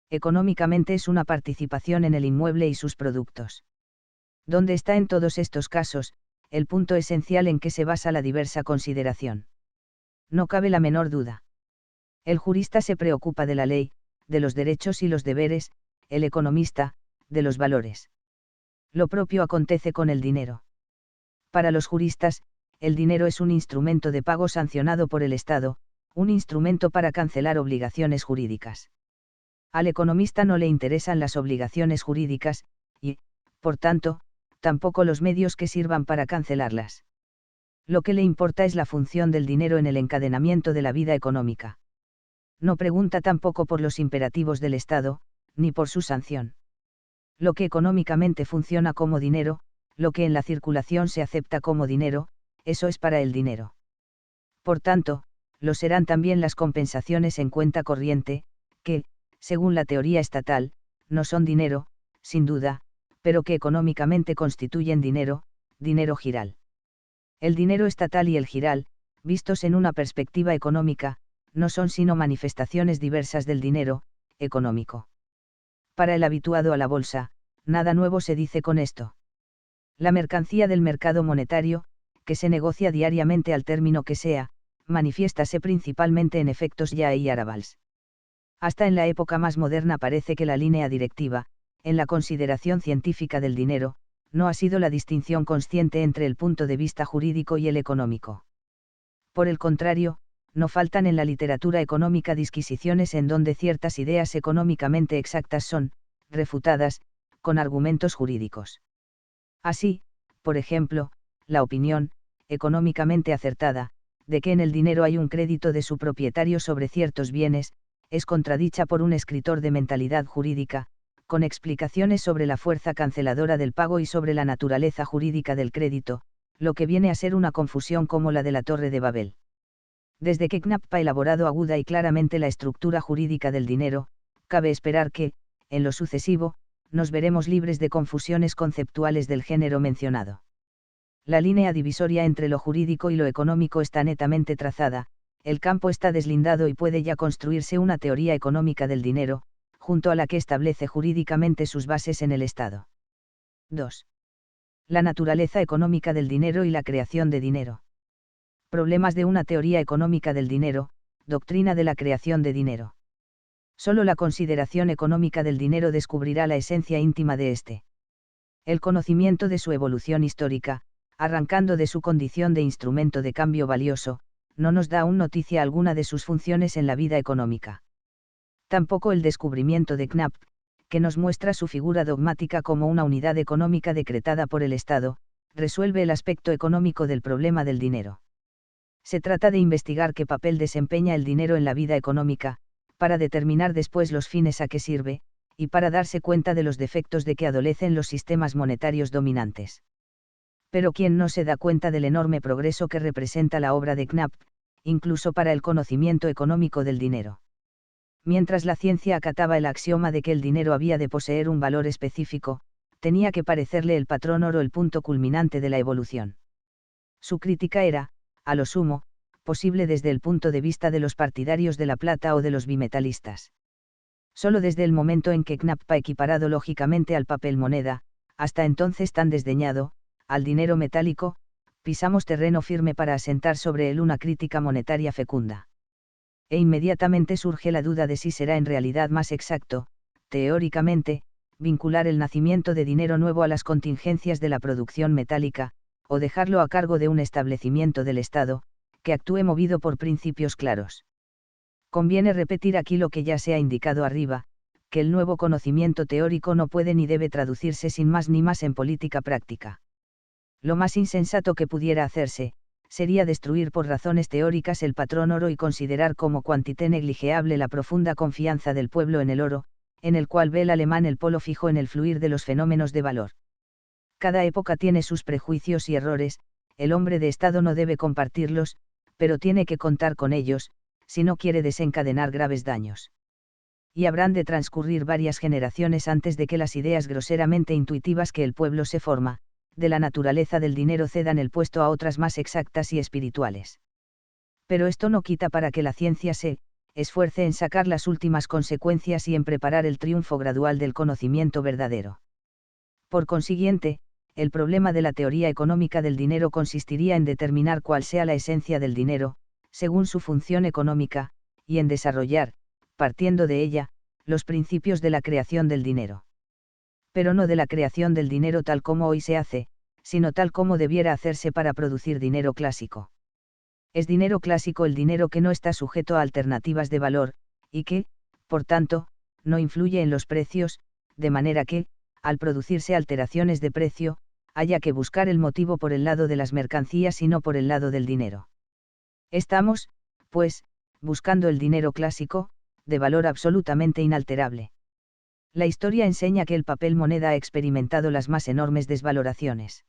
Económicamente es una participación en el inmueble y sus productos. ¿Dónde está en todos estos casos el punto esencial en que se basa la diversa consideración? No cabe la menor duda. El jurista se preocupa de la ley, de los derechos y los deberes, el economista, de los valores. Lo propio acontece con el dinero. Para los juristas, el dinero es un instrumento de pago sancionado por el Estado, un instrumento para cancelar obligaciones jurídicas. Al economista no le interesan las obligaciones jurídicas, y, por tanto, tampoco los medios que sirvan para cancelarlas. Lo que le importa es la función del dinero en el encadenamiento de la vida económica. No pregunta tampoco por los imperativos del Estado, ni por su sanción. Lo que económicamente funciona como dinero, lo que en la circulación se acepta como dinero, eso es para el dinero. Por tanto, lo serán también las compensaciones en cuenta corriente, que, según la teoría estatal, no son dinero, sin duda, pero que económicamente constituyen dinero, dinero giral. El dinero estatal y el giral, vistos en una perspectiva económica, no son sino manifestaciones diversas del dinero, económico. Para el habituado a la bolsa, nada nuevo se dice con esto. La mercancía del mercado monetario, que se negocia diariamente al término que sea, manifiéstase principalmente en efectos ya y arabals. Hasta en la época más moderna parece que la línea directiva, en la consideración científica del dinero, no ha sido la distinción consciente entre el punto de vista jurídico y el económico. Por el contrario, no faltan en la literatura económica disquisiciones en donde ciertas ideas económicamente exactas son, refutadas, con argumentos jurídicos. Así, por ejemplo, la opinión, económicamente acertada, de que en el dinero hay un crédito de su propietario sobre ciertos bienes, es contradicha por un escritor de mentalidad jurídica, con explicaciones sobre la fuerza canceladora del pago y sobre la naturaleza jurídica del crédito, lo que viene a ser una confusión como la de la Torre de Babel. Desde que Knapp ha elaborado aguda y claramente la estructura jurídica del dinero, cabe esperar que, en lo sucesivo, nos veremos libres de confusiones conceptuales del género mencionado. La línea divisoria entre lo jurídico y lo económico está netamente trazada, el campo está deslindado y puede ya construirse una teoría económica del dinero, junto a la que establece jurídicamente sus bases en el Estado. 2. La naturaleza económica del dinero y la creación de dinero. Problemas de una teoría económica del dinero, doctrina de la creación de dinero. Solo la consideración económica del dinero descubrirá la esencia íntima de éste. El conocimiento de su evolución histórica, arrancando de su condición de instrumento de cambio valioso, no nos da aún noticia alguna de sus funciones en la vida económica. Tampoco el descubrimiento de Knapp, que nos muestra su figura dogmática como una unidad económica decretada por el Estado, resuelve el aspecto económico del problema del dinero. Se trata de investigar qué papel desempeña el dinero en la vida económica, para determinar después los fines a que sirve, y para darse cuenta de los defectos de que adolecen los sistemas monetarios dominantes. Pero ¿quién no se da cuenta del enorme progreso que representa la obra de Knapp, incluso para el conocimiento económico del dinero? Mientras la ciencia acataba el axioma de que el dinero había de poseer un valor específico, tenía que parecerle el patrón oro el punto culminante de la evolución. Su crítica era, a lo sumo, posible desde el punto de vista de los partidarios de la plata o de los bimetalistas. Solo desde el momento en que Knapp ha equiparado lógicamente al papel moneda, hasta entonces tan desdeñado, al dinero metálico, pisamos terreno firme para asentar sobre él una crítica monetaria fecunda. E inmediatamente surge la duda de si será en realidad más exacto, teóricamente, vincular el nacimiento de dinero nuevo a las contingencias de la producción metálica, o dejarlo a cargo de un establecimiento del Estado, que actúe movido por principios claros. Conviene repetir aquí lo que ya se ha indicado arriba, que el nuevo conocimiento teórico no puede ni debe traducirse sin más ni más en política práctica. Lo más insensato que pudiera hacerse, sería destruir por razones teóricas el patrón oro y considerar como quantité negligeable la profunda confianza del pueblo en el oro, en el cual ve el alemán el polo fijo en el fluir de los fenómenos de valor. Cada época tiene sus prejuicios y errores, el hombre de Estado no debe compartirlos, pero tiene que contar con ellos, si no quiere desencadenar graves daños. Y habrán de transcurrir varias generaciones antes de que las ideas groseramente intuitivas que el pueblo se forma, de la naturaleza del dinero cedan el puesto a otras más exactas y espirituales. Pero esto no quita para que la ciencia se esfuerce en sacar las últimas consecuencias y en preparar el triunfo gradual del conocimiento verdadero. Por consiguiente, el problema de la teoría económica del dinero consistiría en determinar cuál sea la esencia del dinero, según su función económica, y en desarrollar, partiendo de ella, los principios de la creación del dinero. Pero no de la creación del dinero tal como hoy se hace, sino tal como debiera hacerse para producir dinero clásico. Es dinero clásico el dinero que no está sujeto a alternativas de valor, y que, por tanto, no influye en los precios, de manera que, al producirse alteraciones de precio, haya que buscar el motivo por el lado de las mercancías y no por el lado del dinero. Estamos, pues, buscando el dinero clásico, de valor absolutamente inalterable. La historia enseña que el papel moneda ha experimentado las más enormes desvaloraciones.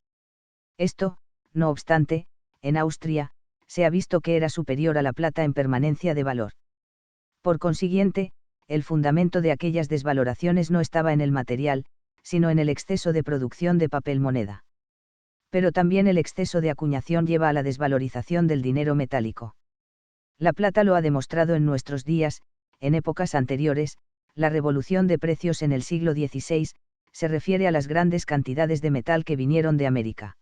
Esto, no obstante, en Austria, se ha visto que era superior a la plata en permanencia de valor. Por consiguiente, el fundamento de aquellas desvaloraciones no estaba en el material, sino en el exceso de producción de papel moneda. Pero también el exceso de acuñación lleva a la desvalorización del dinero metálico. La plata lo ha demostrado en nuestros días. En épocas anteriores, la revolución de precios en el siglo XVI, se refiere a las grandes cantidades de metal que vinieron de América.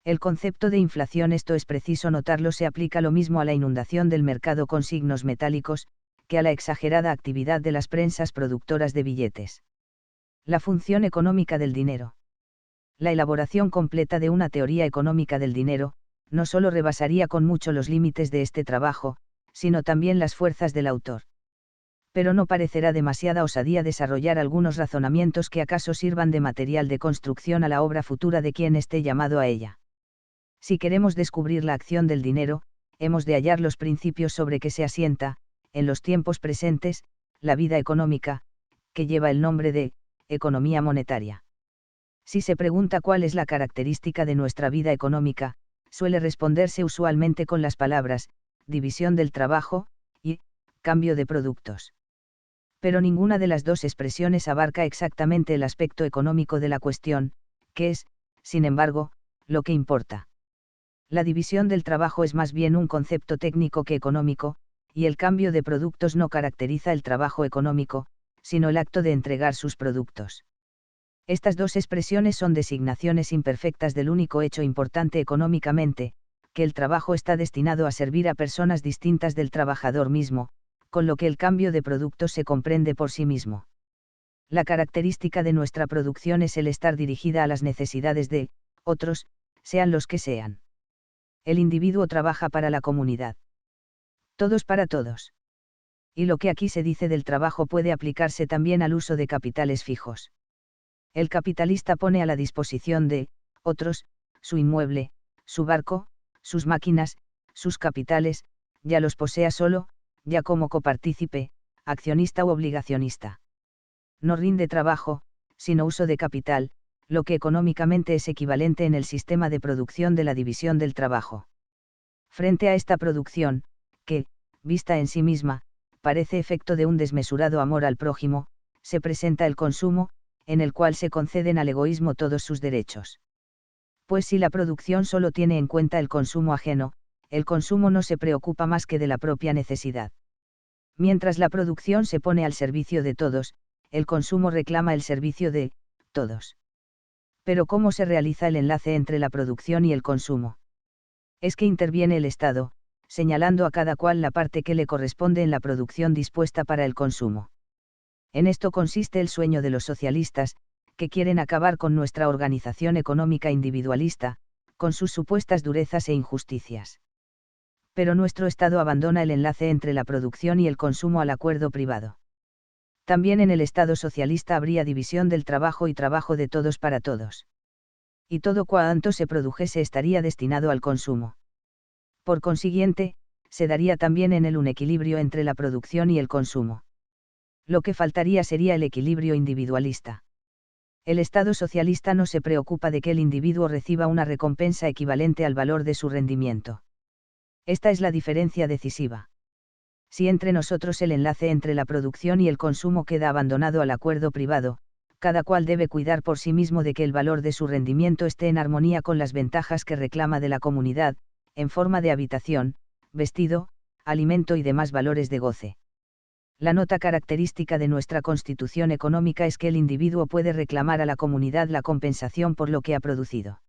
El concepto de inflación, esto es preciso notarlo, se aplica lo mismo a la inundación del mercado con signos metálicos, que a la exagerada actividad de las prensas productoras de billetes. La función económica del dinero. La elaboración completa de una teoría económica del dinero, no solo rebasaría con mucho los límites de este trabajo, sino también las fuerzas del autor. Pero no parecerá demasiada osadía desarrollar algunos razonamientos que acaso sirvan de material de construcción a la obra futura de quien esté llamado a ella. Si queremos descubrir la acción del dinero, hemos de hallar los principios sobre que se asienta, en los tiempos presentes, la vida económica, que lleva el nombre de economía monetaria. Si se pregunta cuál es la característica de nuestra vida económica, suele responderse usualmente con las palabras división del trabajo y cambio de productos. Pero ninguna de las dos expresiones abarca exactamente el aspecto económico de la cuestión, que es, sin embargo, lo que importa. La división del trabajo es más bien un concepto técnico que económico, y el cambio de productos no caracteriza el trabajo económico, sino el acto de entregar sus productos. Estas dos expresiones son designaciones imperfectas del único hecho importante económicamente, que el trabajo está destinado a servir a personas distintas del trabajador mismo, con lo que el cambio de productos se comprende por sí mismo. La característica de nuestra producción es el estar dirigida a las necesidades de otros, sean los que sean. El individuo trabaja para la comunidad. Todos para todos. Y lo que aquí se dice del trabajo puede aplicarse también al uso de capitales fijos. El capitalista pone a la disposición de otros su inmueble, su barco, sus máquinas, sus capitales, ya los posea solo, ya como copartícipe, accionista u obligacionista. No rinde trabajo, sino uso de capital, lo que económicamente es equivalente en el sistema de producción de la división del trabajo. Frente a esta producción, que, vista en sí misma, parece efecto de un desmesurado amor al prójimo, se presenta el consumo, en el cual se conceden al egoísmo todos sus derechos. Pues si la producción solo tiene en cuenta el consumo ajeno, el consumo no se preocupa más que de la propia necesidad. Mientras la producción se pone al servicio de todos, el consumo reclama el servicio de todos. Pero ¿cómo se realiza el enlace entre la producción y el consumo? Es que interviene el Estado, señalando a cada cual la parte que le corresponde en la producción dispuesta para el consumo. En esto consiste el sueño de los socialistas, que quieren acabar con nuestra organización económica individualista, con sus supuestas durezas e injusticias. Pero nuestro Estado abandona el enlace entre la producción y el consumo al acuerdo privado. También en el Estado socialista habría división del trabajo y trabajo de todos para todos. Y todo cuanto se produjese estaría destinado al consumo. Por consiguiente, se daría también en él un equilibrio entre la producción y el consumo. Lo que faltaría sería el equilibrio individualista. El Estado socialista no se preocupa de que el individuo reciba una recompensa equivalente al valor de su rendimiento. Esta es la diferencia decisiva. Si entre nosotros el enlace entre la producción y el consumo queda abandonado al acuerdo privado, cada cual debe cuidar por sí mismo de que el valor de su rendimiento esté en armonía con las ventajas que reclama de la comunidad, en forma de habitación, vestido, alimento y demás valores de goce. La nota característica de nuestra constitución económica es que el individuo puede reclamar a la comunidad la compensación por lo que ha producido.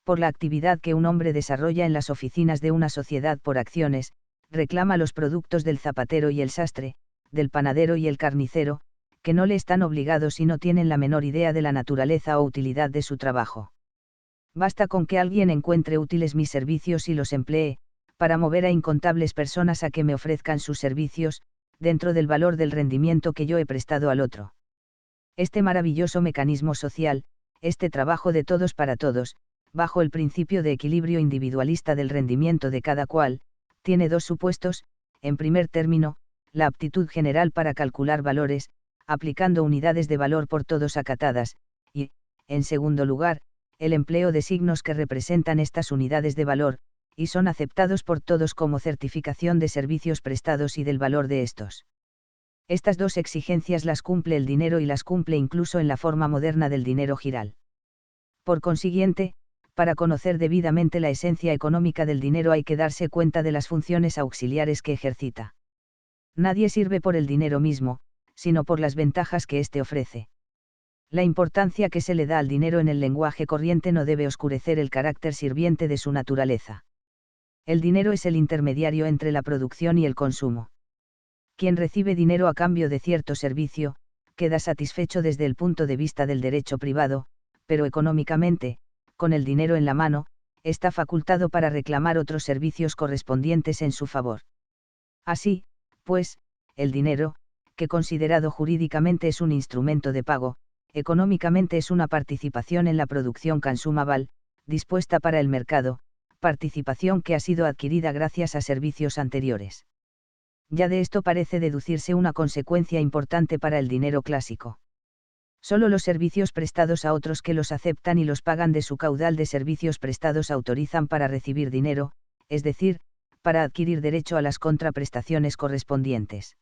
Por la actividad que un hombre desarrolla en las oficinas de una sociedad por acciones, reclama los productos del zapatero y el sastre, del panadero y el carnicero, que no le están obligados y no tienen la menor idea de la naturaleza o utilidad de su trabajo. Basta con que alguien encuentre útiles mis servicios y los emplee, para mover a incontables personas a que me ofrezcan sus servicios, dentro del valor del rendimiento que yo he prestado al otro. Este maravilloso mecanismo social, este trabajo de todos para todos, bajo el principio de equilibrio individualista del rendimiento de cada cual, tiene dos supuestos: en primer término, la aptitud general para calcular valores, aplicando unidades de valor por todos acatadas, y, en segundo lugar, el empleo de signos que representan estas unidades de valor, y son aceptados por todos como certificación de servicios prestados y del valor de estos. Estas dos exigencias las cumple el dinero y las cumple incluso en la forma moderna del dinero giral. Por consiguiente, para conocer debidamente la esencia económica del dinero hay que darse cuenta de las funciones auxiliares que ejercita. Nadie sirve por el dinero mismo, sino por las ventajas que éste ofrece. La importancia que se le da al dinero en el lenguaje corriente no debe oscurecer el carácter sirviente de su naturaleza. El dinero es el intermediario entre la producción y el consumo. Quien recibe dinero a cambio de cierto servicio, queda satisfecho desde el punto de vista del derecho privado, pero económicamente, con el dinero en la mano, está facultado para reclamar otros servicios correspondientes en su favor. Así, pues, el dinero, que considerado jurídicamente es un instrumento de pago, económicamente es una participación en la producción consumable, dispuesta para el mercado, participación que ha sido adquirida gracias a servicios anteriores. Ya de esto parece deducirse una consecuencia importante para el dinero clásico. Solo los servicios prestados a otros que los aceptan y los pagan de su caudal de servicios prestados autorizan para recibir dinero, es decir, para adquirir derecho a las contraprestaciones correspondientes.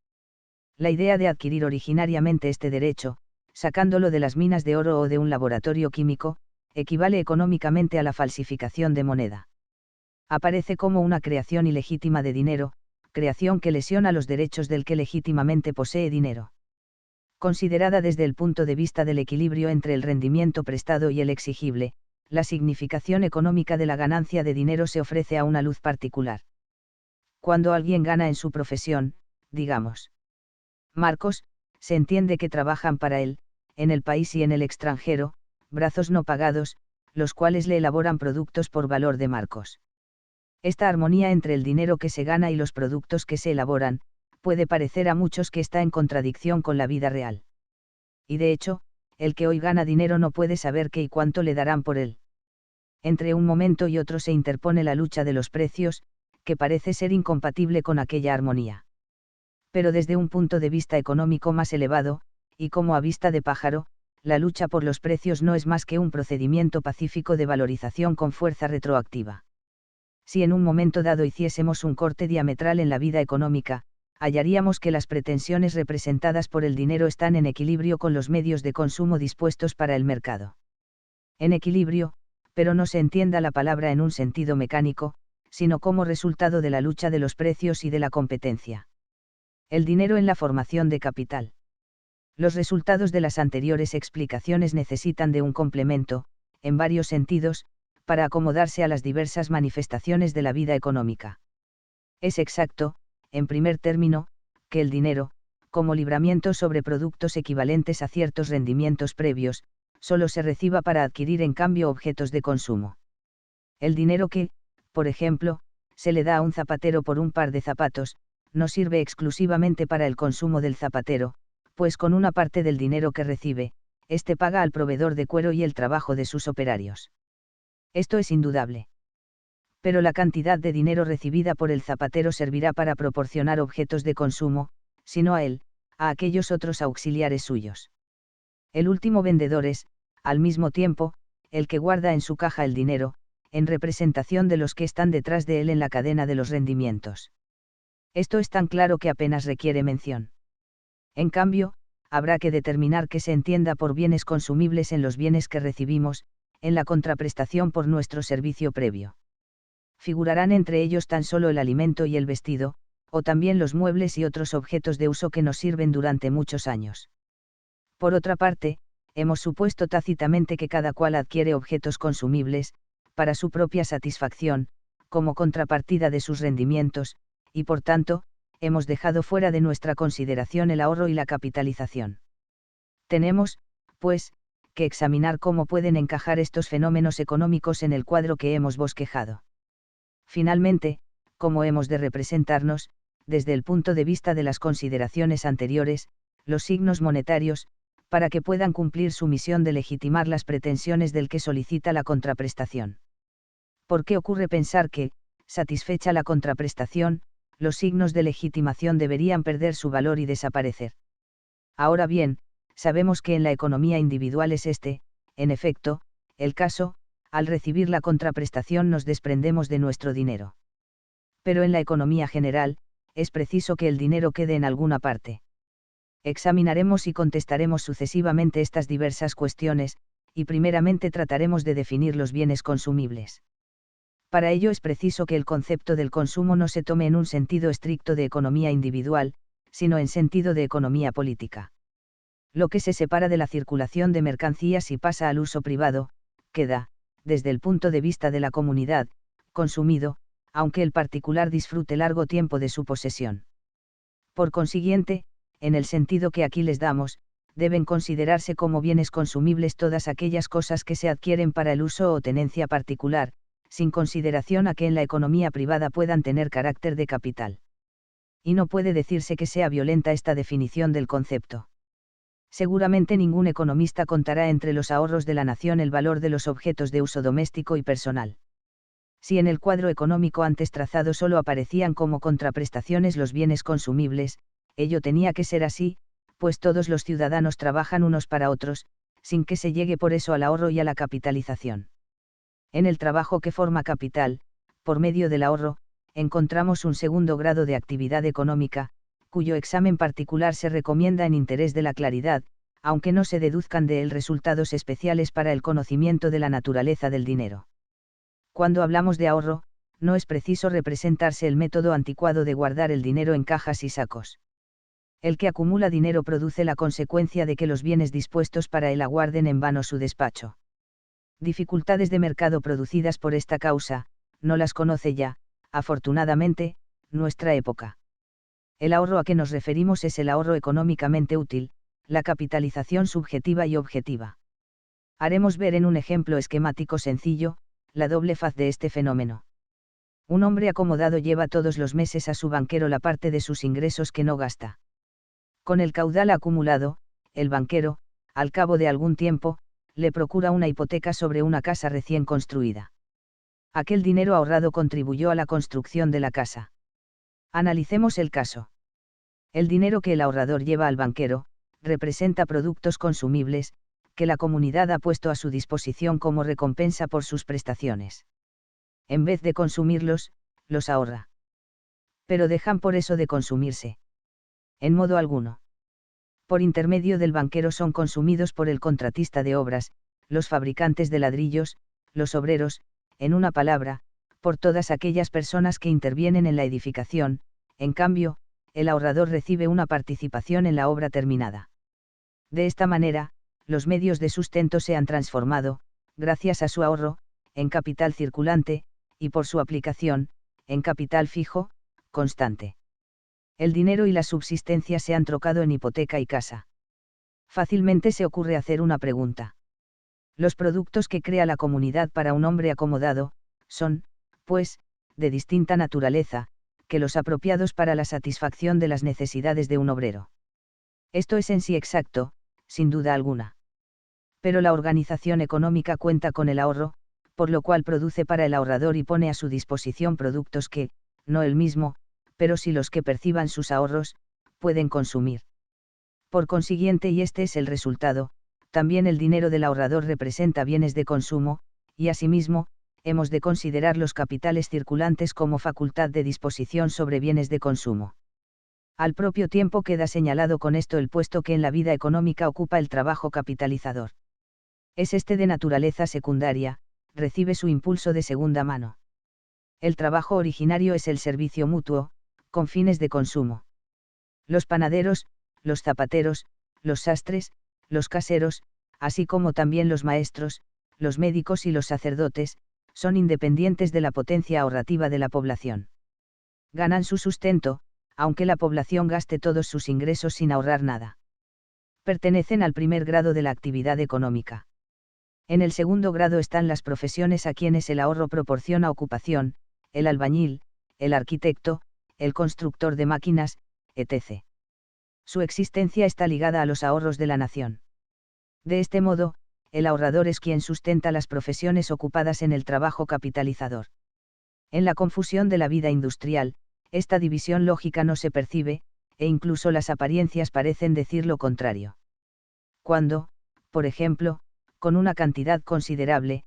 La idea de adquirir originariamente este derecho, sacándolo de las minas de oro o de un laboratorio químico, equivale económicamente a la falsificación de moneda. Aparece como una creación ilegítima de dinero, creación que lesiona los derechos del que legítimamente posee dinero. Considerada desde el punto de vista del equilibrio entre el rendimiento prestado y el exigible, la significación económica de la ganancia de dinero se ofrece a una luz particular. Cuando alguien gana en su profesión, digamos, Marcos, se entiende que trabajan para él, en el país y en el extranjero, brazos no pagados, los cuales le elaboran productos por valor de Marcos. Esta armonía entre el dinero que se gana y los productos que se elaboran, puede parecer a muchos que está en contradicción con la vida real. Y de hecho, el que hoy gana dinero no puede saber qué y cuánto le darán por él. Entre un momento y otro se interpone la lucha de los precios, que parece ser incompatible con aquella armonía. Pero desde un punto de vista económico más elevado, y como a vista de pájaro, la lucha por los precios no es más que un procedimiento pacífico de valorización con fuerza retroactiva. Si en un momento dado hiciésemos un corte diametral en la vida económica, hallaríamos que las pretensiones representadas por el dinero están en equilibrio con los medios de consumo dispuestos para el mercado. En equilibrio, pero no se entienda la palabra en un sentido mecánico, sino como resultado de la lucha de los precios y de la competencia. El dinero en la formación de capital. Los resultados de las anteriores explicaciones necesitan de un complemento, en varios sentidos, para acomodarse a las diversas manifestaciones de la vida económica. Es exacto, en primer término, que el dinero, como libramiento sobre productos equivalentes a ciertos rendimientos previos, solo se reciba para adquirir en cambio objetos de consumo. El dinero que, por ejemplo, se le da a un zapatero por un par de zapatos, no sirve exclusivamente para el consumo del zapatero, pues con una parte del dinero que recibe, éste paga al proveedor de cuero y el trabajo de sus operarios. Esto es indudable. Pero la cantidad de dinero recibida por el zapatero servirá para proporcionar objetos de consumo, sino a él, a aquellos otros auxiliares suyos. El último vendedor es, al mismo tiempo, el que guarda en su caja el dinero, en representación de los que están detrás de él en la cadena de los rendimientos. Esto es tan claro que apenas requiere mención. En cambio, habrá que determinar qué se entienda por bienes consumibles en los bienes que recibimos, en la contraprestación por nuestro servicio previo. Figurarán entre ellos tan solo el alimento y el vestido, o también los muebles y otros objetos de uso que nos sirven durante muchos años. Por otra parte, hemos supuesto tácitamente que cada cual adquiere objetos consumibles, para su propia satisfacción, como contrapartida de sus rendimientos, y por tanto, hemos dejado fuera de nuestra consideración el ahorro y la capitalización. Tenemos, pues, que examinar cómo pueden encajar estos fenómenos económicos en el cuadro que hemos bosquejado. Finalmente, cómo hemos de representarnos, desde el punto de vista de las consideraciones anteriores, los signos monetarios, para que puedan cumplir su misión de legitimar las pretensiones del que solicita la contraprestación. ¿Por qué ocurre pensar que, satisfecha la contraprestación, los signos de legitimación deberían perder su valor y desaparecer? Ahora bien, sabemos que en la economía individual es este, en efecto, el caso, Al recibir la contraprestación nos desprendemos de nuestro dinero. Pero en la economía general, es preciso que el dinero quede en alguna parte. Examinaremos y contestaremos sucesivamente estas diversas cuestiones, y primeramente trataremos de definir los bienes consumibles. Para ello es preciso que el concepto del consumo no se tome en un sentido estricto de economía individual, sino en sentido de economía política. Lo que se separa de la circulación de mercancías y pasa al uso privado, queda, desde el punto de vista de la comunidad, consumido, aunque el particular disfrute largo tiempo de su posesión. Por consiguiente, en el sentido que aquí les damos, deben considerarse como bienes consumibles todas aquellas cosas que se adquieren para el uso o tenencia particular, sin consideración a que en la economía privada puedan tener carácter de capital. Y no puede decirse que sea violenta esta definición del concepto. Seguramente ningún economista contará entre los ahorros de la nación el valor de los objetos de uso doméstico y personal. Si en el cuadro económico antes trazado solo aparecían como contraprestaciones los bienes consumibles, ello tenía que ser así, pues todos los ciudadanos trabajan unos para otros, sin que se llegue por eso al ahorro y a la capitalización. En el trabajo que forma capital, por medio del ahorro, encontramos un segundo grado de actividad económica, cuyo examen particular se recomienda en interés de la claridad, aunque no se deduzcan de él resultados especiales para el conocimiento de la naturaleza del dinero. Cuando hablamos de ahorro, no es preciso representarse el método anticuado de guardar el dinero en cajas y sacos. El que acumula dinero produce la consecuencia de que los bienes dispuestos para él aguarden en vano su despacho. Dificultades de mercado producidas por esta causa, no las conoce ya, afortunadamente, nuestra época. El ahorro a que nos referimos es el ahorro económicamente útil, la capitalización subjetiva y objetiva. Haremos ver en un ejemplo esquemático sencillo, la doble faz de este fenómeno. Un hombre acomodado lleva todos los meses a su banquero la parte de sus ingresos que no gasta. Con el caudal acumulado, el banquero, al cabo de algún tiempo, le procura una hipoteca sobre una casa recién construida. Aquel dinero ahorrado contribuyó a la construcción de la casa. Analicemos el caso. El dinero que el ahorrador lleva al banquero, representa productos consumibles, que la comunidad ha puesto a su disposición como recompensa por sus prestaciones. En vez de consumirlos, los ahorra. Pero dejan por eso de consumirse. En modo alguno. Por intermedio del banquero son consumidos por el contratista de obras, los fabricantes de ladrillos, los obreros, en una palabra, por todas aquellas personas que intervienen en la edificación. En cambio, el ahorrador recibe una participación en la obra terminada. De esta manera, los medios de sustento se han transformado, gracias a su ahorro, en capital circulante, y por su aplicación, en capital fijo, constante. El dinero y la subsistencia se han trocado en hipoteca y casa. Fácilmente se ocurre hacer una pregunta. Los productos que crea la comunidad para un hombre acomodado, son, pues, de distinta naturaleza, que los apropiados para la satisfacción de las necesidades de un obrero. Esto es en sí exacto, sin duda alguna. Pero la organización económica cuenta con el ahorro, por lo cual produce para el ahorrador y pone a su disposición productos que, no él mismo, pero sí los que perciban sus ahorros, pueden consumir. Por consiguiente, y este es el resultado, también el dinero del ahorrador representa bienes de consumo, y asimismo, hemos de considerar los capitales circulantes como facultad de disposición sobre bienes de consumo. Al propio tiempo queda señalado con esto el puesto que en la vida económica ocupa el trabajo capitalizador. Es este de naturaleza secundaria, recibe su impulso de segunda mano. El trabajo originario es el servicio mutuo, con fines de consumo. Los panaderos, los zapateros, los sastres, los caseros, así como también los maestros, los médicos y los sacerdotes, son independientes de la potencia ahorrativa de la población. Ganan su sustento, aunque la población gaste todos sus ingresos sin ahorrar nada. Pertenecen al primer grado de la actividad económica. En el segundo grado están las profesiones a quienes el ahorro proporciona ocupación, el albañil, el arquitecto, el constructor de máquinas, etc. Su existencia está ligada a los ahorros de la nación. De este modo, el ahorrador es quien sustenta las profesiones ocupadas en el trabajo capitalizador. En la confusión de la vida industrial, esta división lógica no se percibe, e incluso las apariencias parecen decir lo contrario. Cuando, por ejemplo, con una cantidad considerable,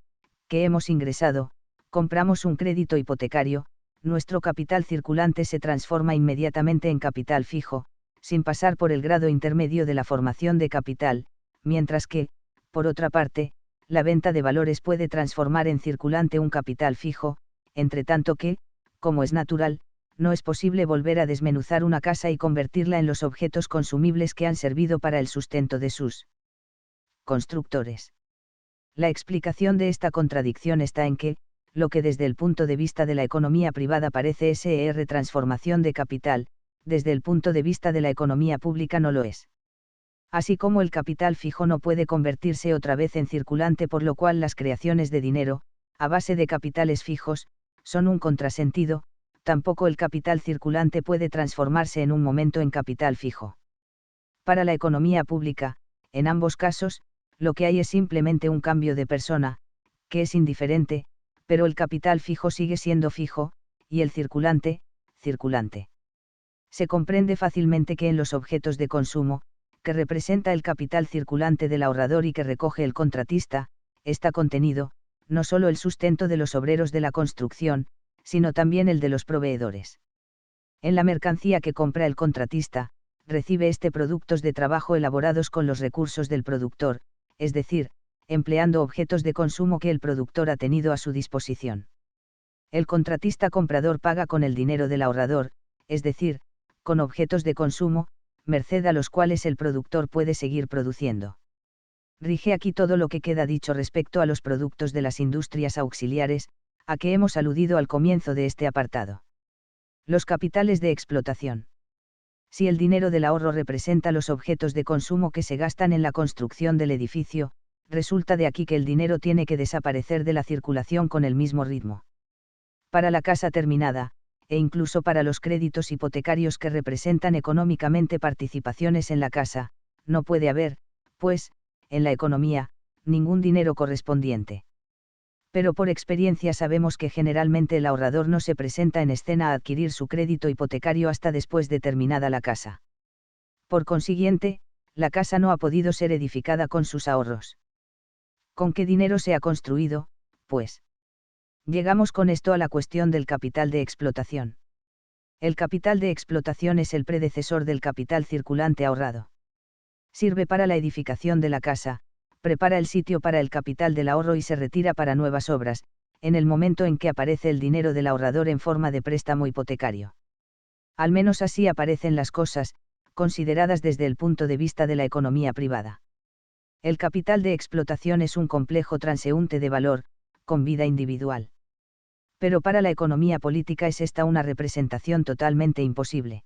que hemos ingresado, compramos un crédito hipotecario, nuestro capital circulante se transforma inmediatamente en capital fijo, sin pasar por el grado intermedio de la formación de capital, mientras que, por otra parte, la venta de valores puede transformar en circulante un capital fijo, entre tanto que, como es natural, no es posible volver a desmenuzar una casa y convertirla en los objetos consumibles que han servido para el sustento de sus constructores. La explicación de esta contradicción está en que, lo que desde el punto de vista de la economía privada parece ser transformación de capital, desde el punto de vista de la economía pública no lo es. Así como el capital fijo no puede convertirse otra vez en circulante, por lo cual las creaciones de dinero, a base de capitales fijos, son un contrasentido, tampoco el capital circulante puede transformarse en un momento en capital fijo. Para la economía pública, en ambos casos, lo que hay es simplemente un cambio de persona, que es indiferente, pero el capital fijo sigue siendo fijo, y el circulante, circulante. Se comprende fácilmente que en los objetos de consumo, que representa el capital circulante del ahorrador y que recoge el contratista, está contenido, no solo el sustento de los obreros de la construcción, sino también el de los proveedores. En la mercancía que compra el contratista, recibe productos de trabajo elaborados con los recursos del productor, es decir, empleando objetos de consumo que el productor ha tenido a su disposición. El contratista comprador paga con el dinero del ahorrador, es decir, con objetos de consumo, merced a los cuales el productor puede seguir produciendo. Rige aquí todo lo que queda dicho respecto a los productos de las industrias auxiliares, a que hemos aludido al comienzo de este apartado. Los capitales de explotación. Si el dinero del ahorro representa los objetos de consumo que se gastan en la construcción del edificio, resulta de aquí que el dinero tiene que desaparecer de la circulación con el mismo ritmo. Para la casa terminada, e incluso para los créditos hipotecarios que representan económicamente participaciones en la casa, no puede haber, pues, en la economía, ningún dinero correspondiente. Pero por experiencia sabemos que generalmente el ahorrador no se presenta en escena a adquirir su crédito hipotecario hasta después de terminada la casa. Por consiguiente, la casa no ha podido ser edificada con sus ahorros. ¿Con qué dinero se ha construido, pues? Llegamos con esto a la cuestión del capital de explotación. El capital de explotación es el predecesor del capital circulante ahorrado. Sirve para la edificación de la casa, prepara el sitio para el capital del ahorro y se retira para nuevas obras, en el momento en que aparece el dinero del ahorrador en forma de préstamo hipotecario. Al menos así aparecen las cosas, consideradas desde el punto de vista de la economía privada. El capital de explotación es un complejo transeúnte de valor, con vida individual. Pero para la economía política es esta una representación totalmente imposible.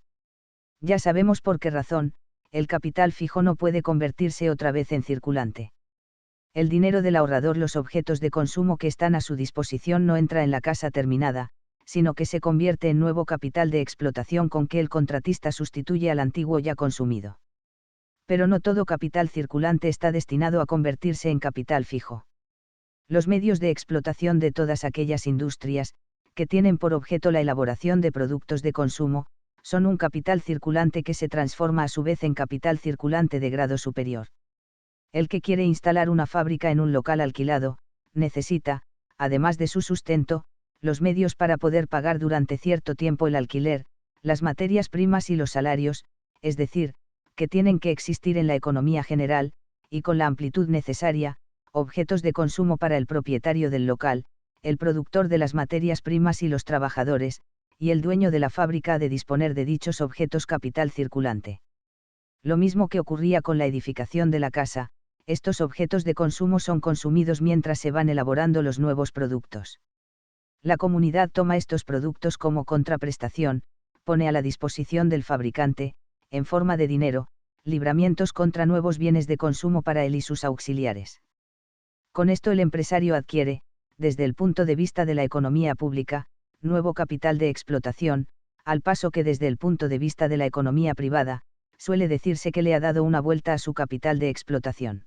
Ya sabemos por qué razón, el capital fijo no puede convertirse otra vez en circulante. El dinero del ahorrador, los objetos de consumo que están a su disposición, no entra en la casa terminada, sino que se convierte en nuevo capital de explotación con que el contratista sustituye al antiguo ya consumido. Pero no todo capital circulante está destinado a convertirse en capital fijo. Los medios de explotación de todas aquellas industrias, que tienen por objeto la elaboración de productos de consumo, son un capital circulante que se transforma a su vez en capital circulante de grado superior. El que quiere instalar una fábrica en un local alquilado, necesita, además de su sustento, los medios para poder pagar durante cierto tiempo el alquiler, las materias primas y los salarios, es decir, que tienen que existir en la economía general, y con la amplitud necesaria, objetos de consumo para el propietario del local, el productor de las materias primas y los trabajadores, y el dueño de la fábrica ha de disponer de dichos objetos capital circulante. Lo mismo que ocurría con la edificación de la casa, estos objetos de consumo son consumidos mientras se van elaborando los nuevos productos. La comunidad toma estos productos como contraprestación, pone a la disposición del fabricante, en forma de dinero, libramientos contra nuevos bienes de consumo para él y sus auxiliares. Con esto el empresario adquiere, desde el punto de vista de la economía pública, nuevo capital de explotación, al paso que desde el punto de vista de la economía privada, suele decirse que le ha dado una vuelta a su capital de explotación.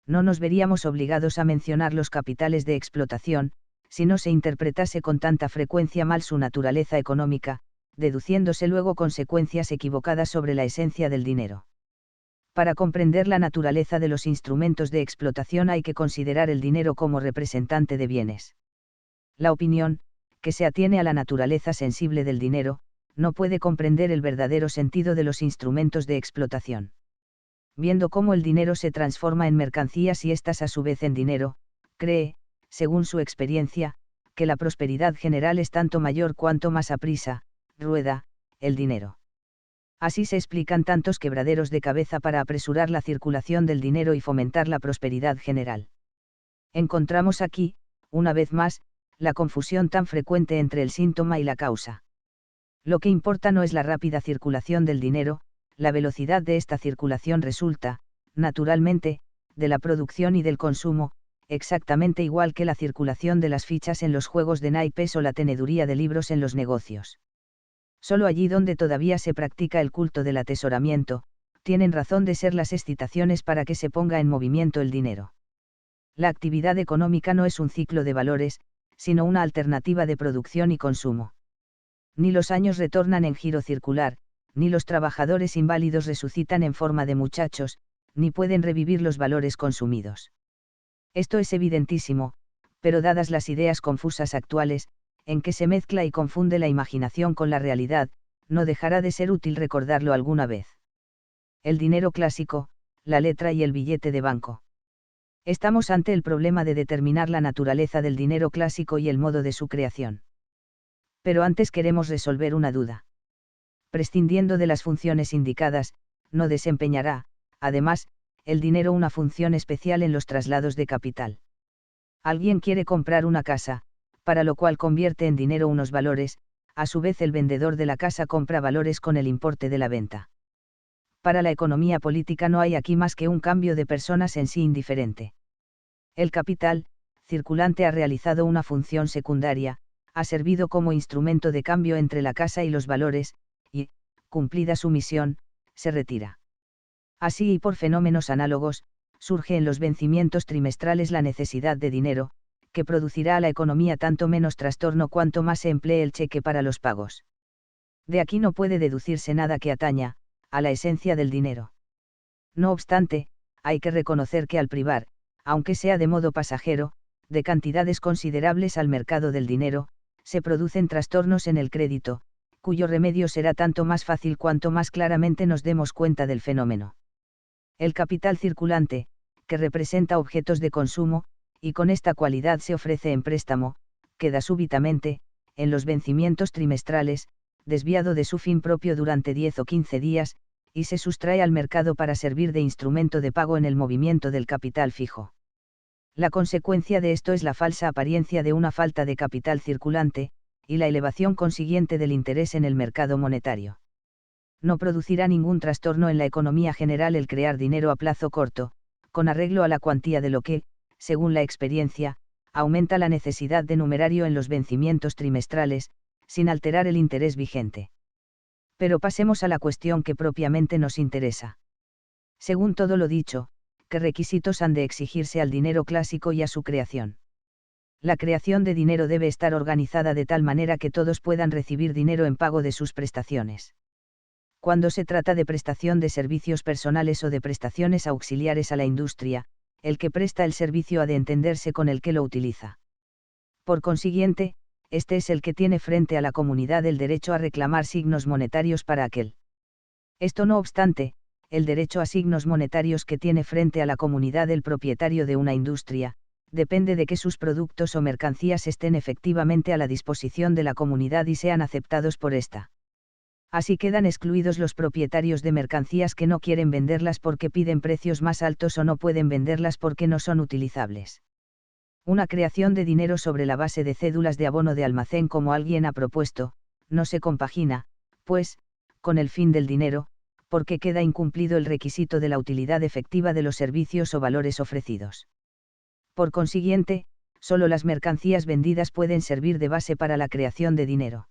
No nos veríamos obligados a mencionar los capitales de explotación, si no se interpretase con tanta frecuencia mal su naturaleza económica, deduciéndose luego consecuencias equivocadas sobre la esencia del dinero. Para comprender la naturaleza de los instrumentos de explotación hay que considerar el dinero como representante de bienes. La opinión, que se atiene a la naturaleza sensible del dinero, no puede comprender el verdadero sentido de los instrumentos de explotación. Viendo cómo el dinero se transforma en mercancías y éstas a su vez en dinero, cree, según su experiencia, que la prosperidad general es tanto mayor cuanto más aprisa, rueda, el dinero. Así se explican tantos quebraderos de cabeza para apresurar la circulación del dinero y fomentar la prosperidad general. Encontramos aquí, una vez más, la confusión tan frecuente entre el síntoma y la causa. Lo que importa no es la rápida circulación del dinero, la velocidad de esta circulación resulta, naturalmente, de la producción y del consumo, exactamente igual que la circulación de las fichas en los juegos de naipes o la teneduría de libros en los negocios. Solo allí donde todavía se practica el culto del atesoramiento, tienen razón de ser las excitaciones para que se ponga en movimiento el dinero. La actividad económica no es un ciclo de valores, sino una alternativa de producción y consumo. Ni los años retornan en giro circular, ni los trabajadores inválidos resucitan en forma de muchachos, ni pueden revivir los valores consumidos. Esto es evidentísimo, pero dadas las ideas confusas actuales, en que se mezcla y confunde la imaginación con la realidad, no dejará de ser útil recordarlo alguna vez. El dinero clásico, la letra y el billete de banco. Estamos ante el problema de determinar la naturaleza del dinero clásico y el modo de su creación. Pero antes queremos resolver una duda. Prescindiendo de las funciones indicadas, no desempeñará, además, el dinero una función especial en los traslados de capital. Alguien quiere comprar una casa, para lo cual convierte en dinero unos valores, a su vez el vendedor de la casa compra valores con el importe de la venta. Para la economía política no hay aquí más que un cambio de personas en sí indiferente. El capital, circulante, ha realizado una función secundaria, ha servido como instrumento de cambio entre la casa y los valores, y, cumplida su misión, se retira. Así y por fenómenos análogos, surge en los vencimientos trimestrales la necesidad de dinero, que producirá a la economía tanto menos trastorno cuanto más se emplee el cheque para los pagos. De aquí no puede deducirse nada que ataña a la esencia del dinero. No obstante, hay que reconocer que al privar, aunque sea de modo pasajero, de cantidades considerables al mercado del dinero, se producen trastornos en el crédito, cuyo remedio será tanto más fácil cuanto más claramente nos demos cuenta del fenómeno. El capital circulante, que representa objetos de consumo, y con esta cualidad se ofrece en préstamo, queda súbitamente, en los vencimientos trimestrales, desviado de su fin propio durante 10 o 15 días, y se sustrae al mercado para servir de instrumento de pago en el movimiento del capital fijo. La consecuencia de esto es la falsa apariencia de una falta de capital circulante, y la elevación consiguiente del interés en el mercado monetario. No producirá ningún trastorno en la economía general el crear dinero a plazo corto, con arreglo a la cuantía de lo que, según la experiencia, aumenta la necesidad de numerario en los vencimientos trimestrales, sin alterar el interés vigente. Pero pasemos a la cuestión que propiamente nos interesa. Según todo lo dicho, ¿qué requisitos han de exigirse al dinero clásico y a su creación? La creación de dinero debe estar organizada de tal manera que todos puedan recibir dinero en pago de sus prestaciones. Cuando se trata de prestación de servicios personales o de prestaciones auxiliares a la industria, el que presta el servicio ha de entenderse con el que lo utiliza. Por consiguiente, este es el que tiene frente a la comunidad el derecho a reclamar signos monetarios para aquel. Esto no obstante, el derecho a signos monetarios que tiene frente a la comunidad el propietario de una industria, depende de que sus productos o mercancías estén efectivamente a la disposición de la comunidad y sean aceptados por ésta. Así quedan excluidos los propietarios de mercancías que no quieren venderlas porque piden precios más altos o no pueden venderlas porque no son utilizables. Una creación de dinero sobre la base de cédulas de abono de almacén como alguien ha propuesto, no se compagina, pues, con el fin del dinero, porque queda incumplido el requisito de la utilidad efectiva de los servicios o valores ofrecidos. Por consiguiente, solo las mercancías vendidas pueden servir de base para la creación de dinero.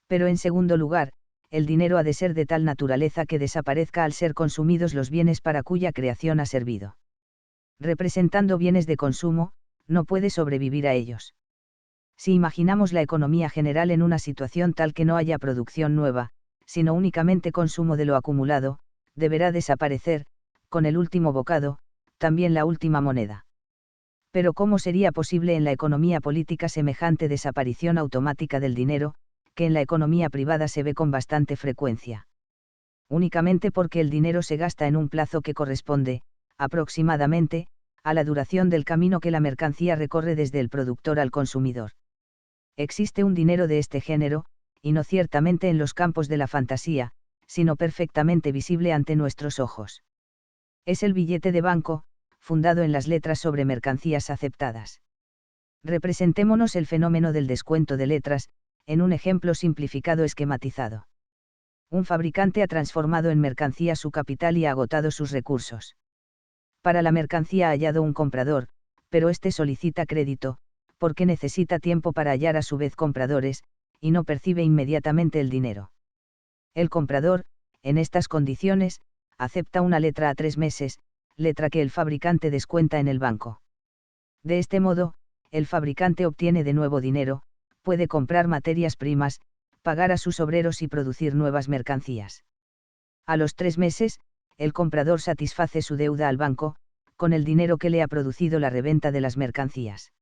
Pero en segundo lugar, el dinero ha de ser de tal naturaleza que desaparezca al ser consumidos los bienes para cuya creación ha servido. Representando bienes de consumo, no puede sobrevivir a ellos. Si imaginamos la economía general en una situación tal que no haya producción nueva, sino únicamente consumo de lo acumulado, deberá desaparecer, con el último bocado, también la última moneda. Pero ¿cómo sería posible en la economía política semejante desaparición automática del dinero, que en la economía privada se ve con bastante frecuencia? Únicamente porque el dinero se gasta en un plazo que corresponde, aproximadamente, a la duración del camino que la mercancía recorre desde el productor al consumidor. Existe un dinero de este género, y no ciertamente en los campos de la fantasía, sino perfectamente visible ante nuestros ojos. Es el billete de banco, fundado en las letras sobre mercancías aceptadas. Representémonos el fenómeno del descuento de letras, en un ejemplo simplificado esquematizado. Un fabricante ha transformado en mercancía su capital y ha agotado sus recursos. Para la mercancía ha hallado un comprador, pero éste solicita crédito, porque necesita tiempo para hallar a su vez compradores, y no percibe inmediatamente el dinero. El comprador, en estas condiciones, acepta una letra a 3 meses, letra que el fabricante descuenta en el banco. De este modo, el fabricante obtiene de nuevo dinero, puede comprar materias primas, pagar a sus obreros y producir nuevas mercancías. A los 3 meses, el comprador satisface su deuda al banco, con el dinero que le ha producido la reventa de las mercancías.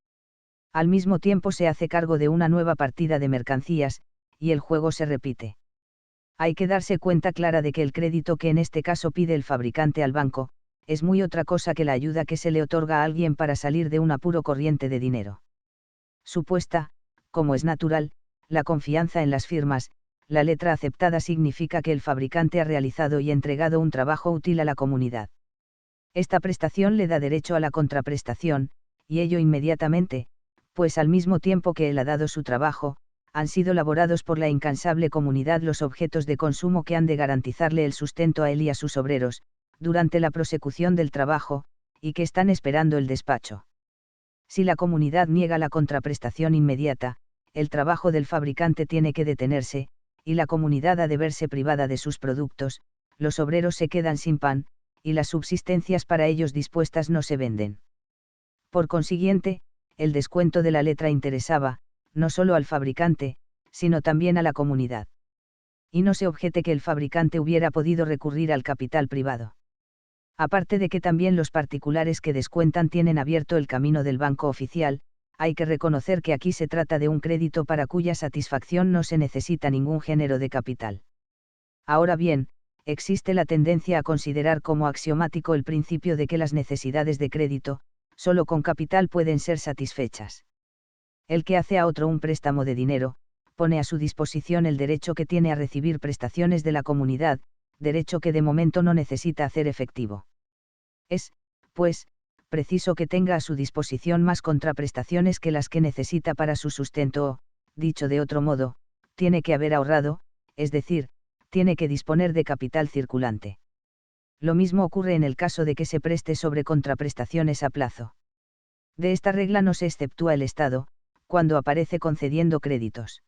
Al mismo tiempo se hace cargo de una nueva partida de mercancías, y el juego se repite. Hay que darse cuenta clara de que el crédito que en este caso pide el fabricante al banco, es muy otra cosa que la ayuda que se le otorga a alguien para salir de un apuro corriente de dinero. Supuesta, como es natural, la confianza en las firmas, la letra aceptada significa que el fabricante ha realizado y entregado un trabajo útil a la comunidad. Esta prestación le da derecho a la contraprestación, y ello inmediatamente, pues al mismo tiempo que él ha dado su trabajo, han sido laborados por la incansable comunidad los objetos de consumo que han de garantizarle el sustento a él y a sus obreros, durante la prosecución del trabajo, y que están esperando el despacho. Si la comunidad niega la contraprestación inmediata, el trabajo del fabricante tiene que detenerse, y la comunidad ha de verse privada de sus productos, los obreros se quedan sin pan, y las subsistencias para ellos dispuestas no se venden. Por consiguiente, el descuento de la letra interesaba, no solo al fabricante, sino también a la comunidad. Y no se objete que el fabricante hubiera podido recurrir al capital privado. Aparte de que también los particulares que descuentan tienen abierto el camino del banco oficial, hay que reconocer que aquí se trata de un crédito para cuya satisfacción no se necesita ningún género de capital. Ahora bien, existe la tendencia a considerar como axiomático el principio de que las necesidades de crédito, solo con capital pueden ser satisfechas. El que hace a otro un préstamo de dinero, pone a su disposición el derecho que tiene a recibir prestaciones de la comunidad, derecho que de momento no necesita hacer efectivo. Es, pues, preciso que tenga a su disposición más contraprestaciones que las que necesita para su sustento o, dicho de otro modo, tiene que haber ahorrado, es decir, tiene que disponer de capital circulante. Lo mismo ocurre en el caso de que se preste sobre contraprestaciones a plazo. De esta regla no se exceptúa el Estado, cuando aparece concediendo créditos.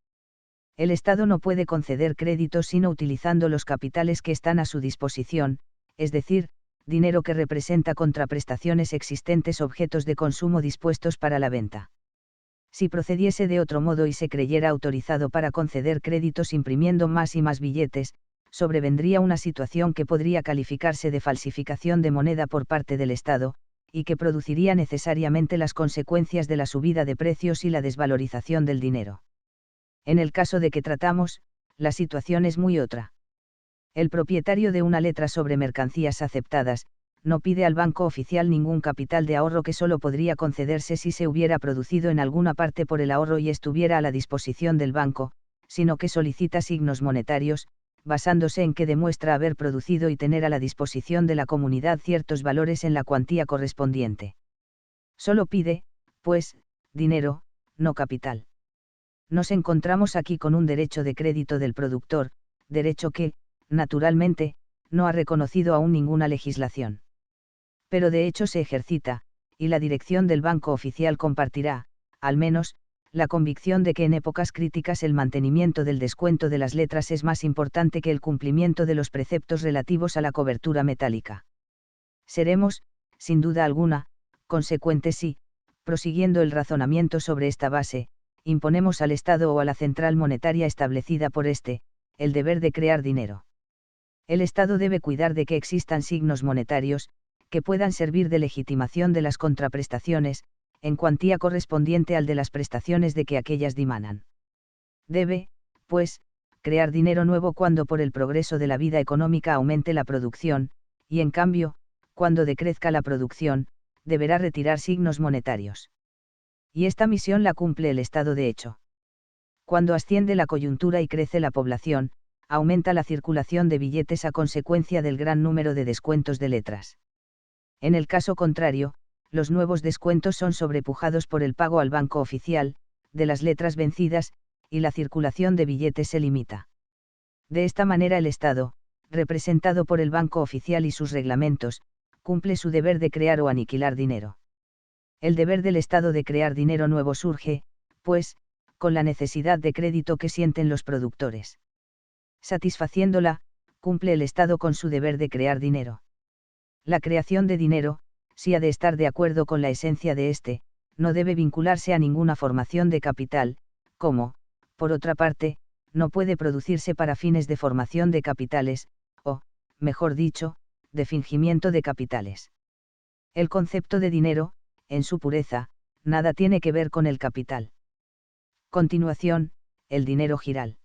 El Estado no puede conceder créditos sino utilizando los capitales que están a su disposición, es decir, dinero que representa contraprestaciones existentes, objetos de consumo dispuestos para la venta. Si procediese de otro modo y se creyera autorizado para conceder créditos imprimiendo más y más billetes, sobrevendría una situación que podría calificarse de falsificación de moneda por parte del Estado, y que produciría necesariamente las consecuencias de la subida de precios y la desvalorización del dinero. En el caso de que tratamos, la situación es muy otra. El propietario de una letra sobre mercancías aceptadas, no pide al banco oficial ningún capital de ahorro que solo podría concederse si se hubiera producido en alguna parte por el ahorro y estuviera a la disposición del banco, sino que solicita signos monetarios, basándose en que demuestra haber producido y tener a la disposición de la comunidad ciertos valores en la cuantía correspondiente. Solo pide, pues, dinero, no capital. Nos encontramos aquí con un derecho de crédito del productor, derecho que, naturalmente, no ha reconocido aún ninguna legislación. Pero de hecho se ejercita, y la dirección del banco oficial compartirá, al menos, la convicción de que en épocas críticas el mantenimiento del descuento de las letras es más importante que el cumplimiento de los preceptos relativos a la cobertura metálica. Seremos, sin duda alguna, consecuentes si, prosiguiendo el razonamiento sobre esta base, imponemos al Estado o a la central monetaria establecida por este, el deber de crear dinero. El Estado debe cuidar de que existan signos monetarios, que puedan servir de legitimación de las contraprestaciones, en cuantía correspondiente al de las prestaciones de que aquellas dimanan. Debe, pues, crear dinero nuevo cuando por el progreso de la vida económica aumente la producción, y en cambio, cuando decrezca la producción, deberá retirar signos monetarios. Y esta misión la cumple el Estado de hecho. Cuando asciende la coyuntura y crece la población, aumenta la circulación de billetes a consecuencia del gran número de descuentos de letras. En el caso contrario, los nuevos descuentos son sobrepujados por el pago al banco oficial, de las letras vencidas, y la circulación de billetes se limita. De esta manera el Estado, representado por el banco oficial y sus reglamentos, cumple su deber de crear o aniquilar dinero. El deber del Estado de crear dinero nuevo surge, pues, con la necesidad de crédito que sienten los productores. Satisfaciéndola, cumple el Estado con su deber de crear dinero. La creación de dinero, si ha de estar de acuerdo con la esencia de éste, no debe vincularse a ninguna formación de capital, como, por otra parte, no puede producirse para fines de formación de capitales, o, mejor dicho, de fingimiento de capitales. El concepto de dinero, en su pureza, nada tiene que ver con el capital. Continuación, el dinero giral.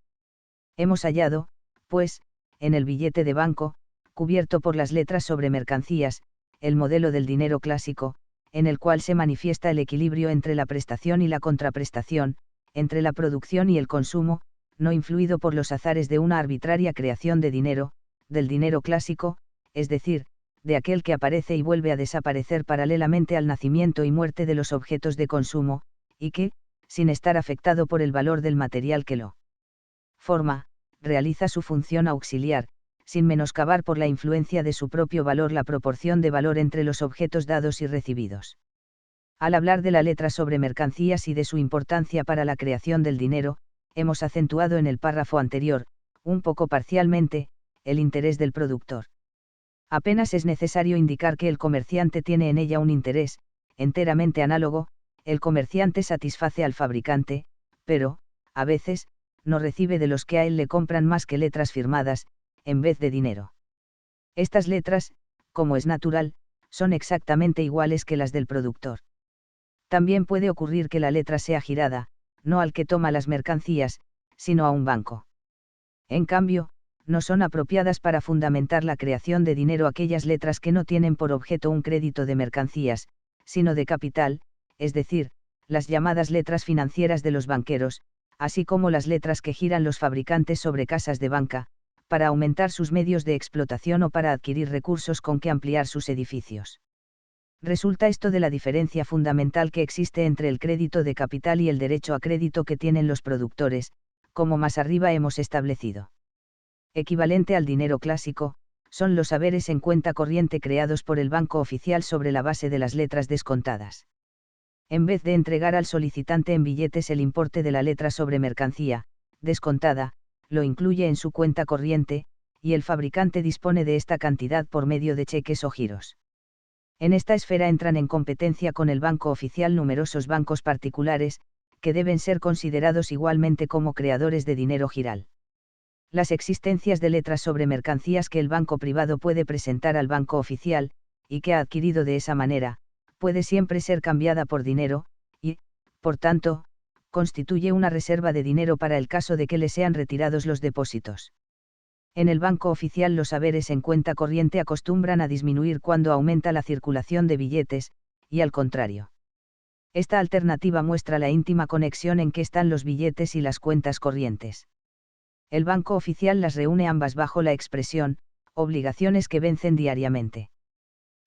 Hemos hallado, pues, en el billete de banco, cubierto por las letras sobre mercancías, el modelo del dinero clásico, en el cual se manifiesta el equilibrio entre la prestación y la contraprestación, entre la producción y el consumo, no influido por los azares de una arbitraria creación de dinero, del dinero clásico, es decir, de aquel que aparece y vuelve a desaparecer paralelamente al nacimiento y muerte de los objetos de consumo, y que, sin estar afectado por el valor del material que lo forma, realiza su función auxiliar, sin menoscabar por la influencia de su propio valor la proporción de valor entre los objetos dados y recibidos. Al hablar de la letra sobre mercancías y de su importancia para la creación del dinero, hemos acentuado en el párrafo anterior, un poco parcialmente, el interés del productor. Apenas es necesario indicar que el comerciante tiene en ella un interés, enteramente análogo, el comerciante satisface al fabricante, pero, a veces, no recibe de los que a él le compran más que letras firmadas, en vez de dinero. Estas letras, como es natural, son exactamente iguales que las del productor. También puede ocurrir que la letra sea girada, no al que toma las mercancías, sino a un banco. En cambio, no son apropiadas para fundamentar la creación de dinero aquellas letras que no tienen por objeto un crédito de mercancías, sino de capital, es decir, las llamadas letras financieras de los banqueros, así como las letras que giran los fabricantes sobre casas de banca, para aumentar sus medios de explotación o para adquirir recursos con que ampliar sus edificios. Resulta esto de la diferencia fundamental que existe entre el crédito de capital y el derecho a crédito que tienen los productores, como más arriba hemos establecido. Equivalente al dinero clásico, son los haberes en cuenta corriente creados por el banco oficial sobre la base de las letras descontadas. En vez de entregar al solicitante en billetes el importe de la letra sobre mercancía, descontada, lo incluye en su cuenta corriente, y el fabricante dispone de esta cantidad por medio de cheques o giros. En esta esfera entran en competencia con el banco oficial numerosos bancos particulares, que deben ser considerados igualmente como creadores de dinero giral. Las existencias de letras sobre mercancías que el banco privado puede presentar al banco oficial, y que ha adquirido de esa manera, puede siempre ser cambiada por dinero, y, por tanto, constituye una reserva de dinero para el caso de que le sean retirados los depósitos. En el banco oficial los haberes en cuenta corriente acostumbran a disminuir cuando aumenta la circulación de billetes, y al contrario. Esta alternativa muestra la íntima conexión en que están los billetes y las cuentas corrientes. El banco oficial las reúne ambas bajo la expresión, obligaciones que vencen diariamente.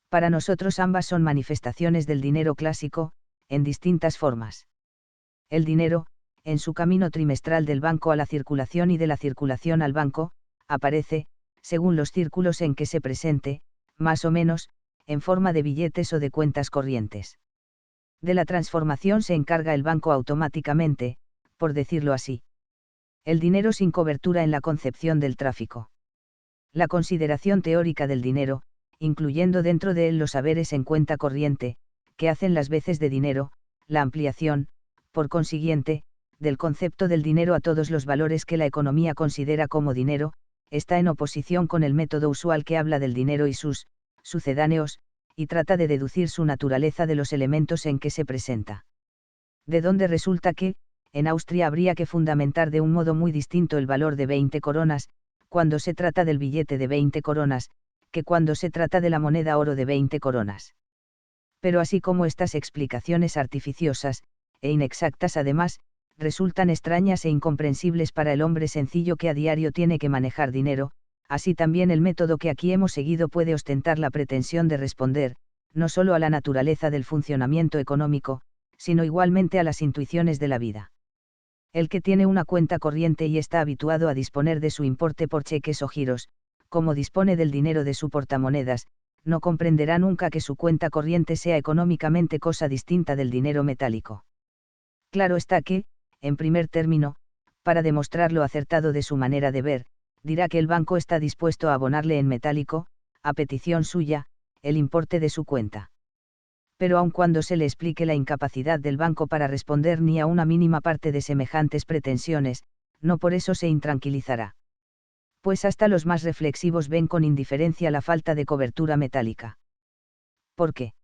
Para nosotros ambas son manifestaciones del dinero clásico, en distintas formas. El dinero, en su camino trimestral del banco a la circulación y de la circulación al banco, aparece, según los círculos en que se presente, más o menos, en forma de billetes o de cuentas corrientes. De la transformación se encarga el banco automáticamente, por decirlo así. El dinero sin cobertura en la concepción del tráfico. La consideración teórica del dinero, incluyendo dentro de él los haberes en cuenta corriente, que hacen las veces de dinero, la ampliación, por consiguiente, del concepto del dinero a todos los valores que la economía considera como dinero, está en oposición con el método usual que habla del dinero y sus sucedáneos, y trata de deducir su naturaleza de los elementos en que se presenta. De donde resulta que, en Austria habría que fundamentar de un modo muy distinto el valor de 20 coronas, cuando se trata del billete de 20 coronas, que cuando se trata de la moneda oro de 20 coronas. Pero así como estas explicaciones artificiosas, e inexactas además, resultan extrañas e incomprensibles para el hombre sencillo que a diario tiene que manejar dinero, así también el método que aquí hemos seguido puede ostentar la pretensión de responder, no solo a la naturaleza del funcionamiento económico, sino igualmente a las intuiciones de la vida. El que tiene una cuenta corriente y está habituado a disponer de su importe por cheques o giros, como dispone del dinero de su portamonedas, no comprenderá nunca que su cuenta corriente sea económicamente cosa distinta del dinero metálico. Claro está que, en primer término, para demostrar lo acertado de su manera de ver, dirá que el banco está dispuesto a abonarle en metálico, a petición suya, el importe de su cuenta. Pero aun cuando se le explique la incapacidad del banco para responder ni a una mínima parte de semejantes pretensiones, no por eso se intranquilizará. Pues hasta los más reflexivos ven con indiferencia la falta de cobertura metálica. ¿Por qué?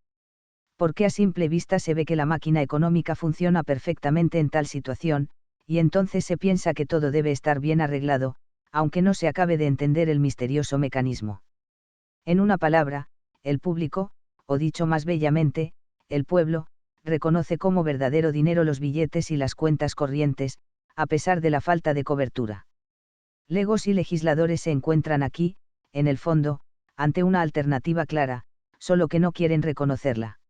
Porque a simple vista se ve que la máquina económica funciona perfectamente en tal situación, y entonces se piensa que todo debe estar bien arreglado, aunque no se acabe de entender el misterioso mecanismo. En una palabra, el público, o dicho más bellamente, el pueblo, reconoce como verdadero dinero los billetes y las cuentas corrientes, a pesar de la falta de cobertura. Legos y legisladores se encuentran aquí, en el fondo, ante una alternativa clara, solo que no quieren reconocerla.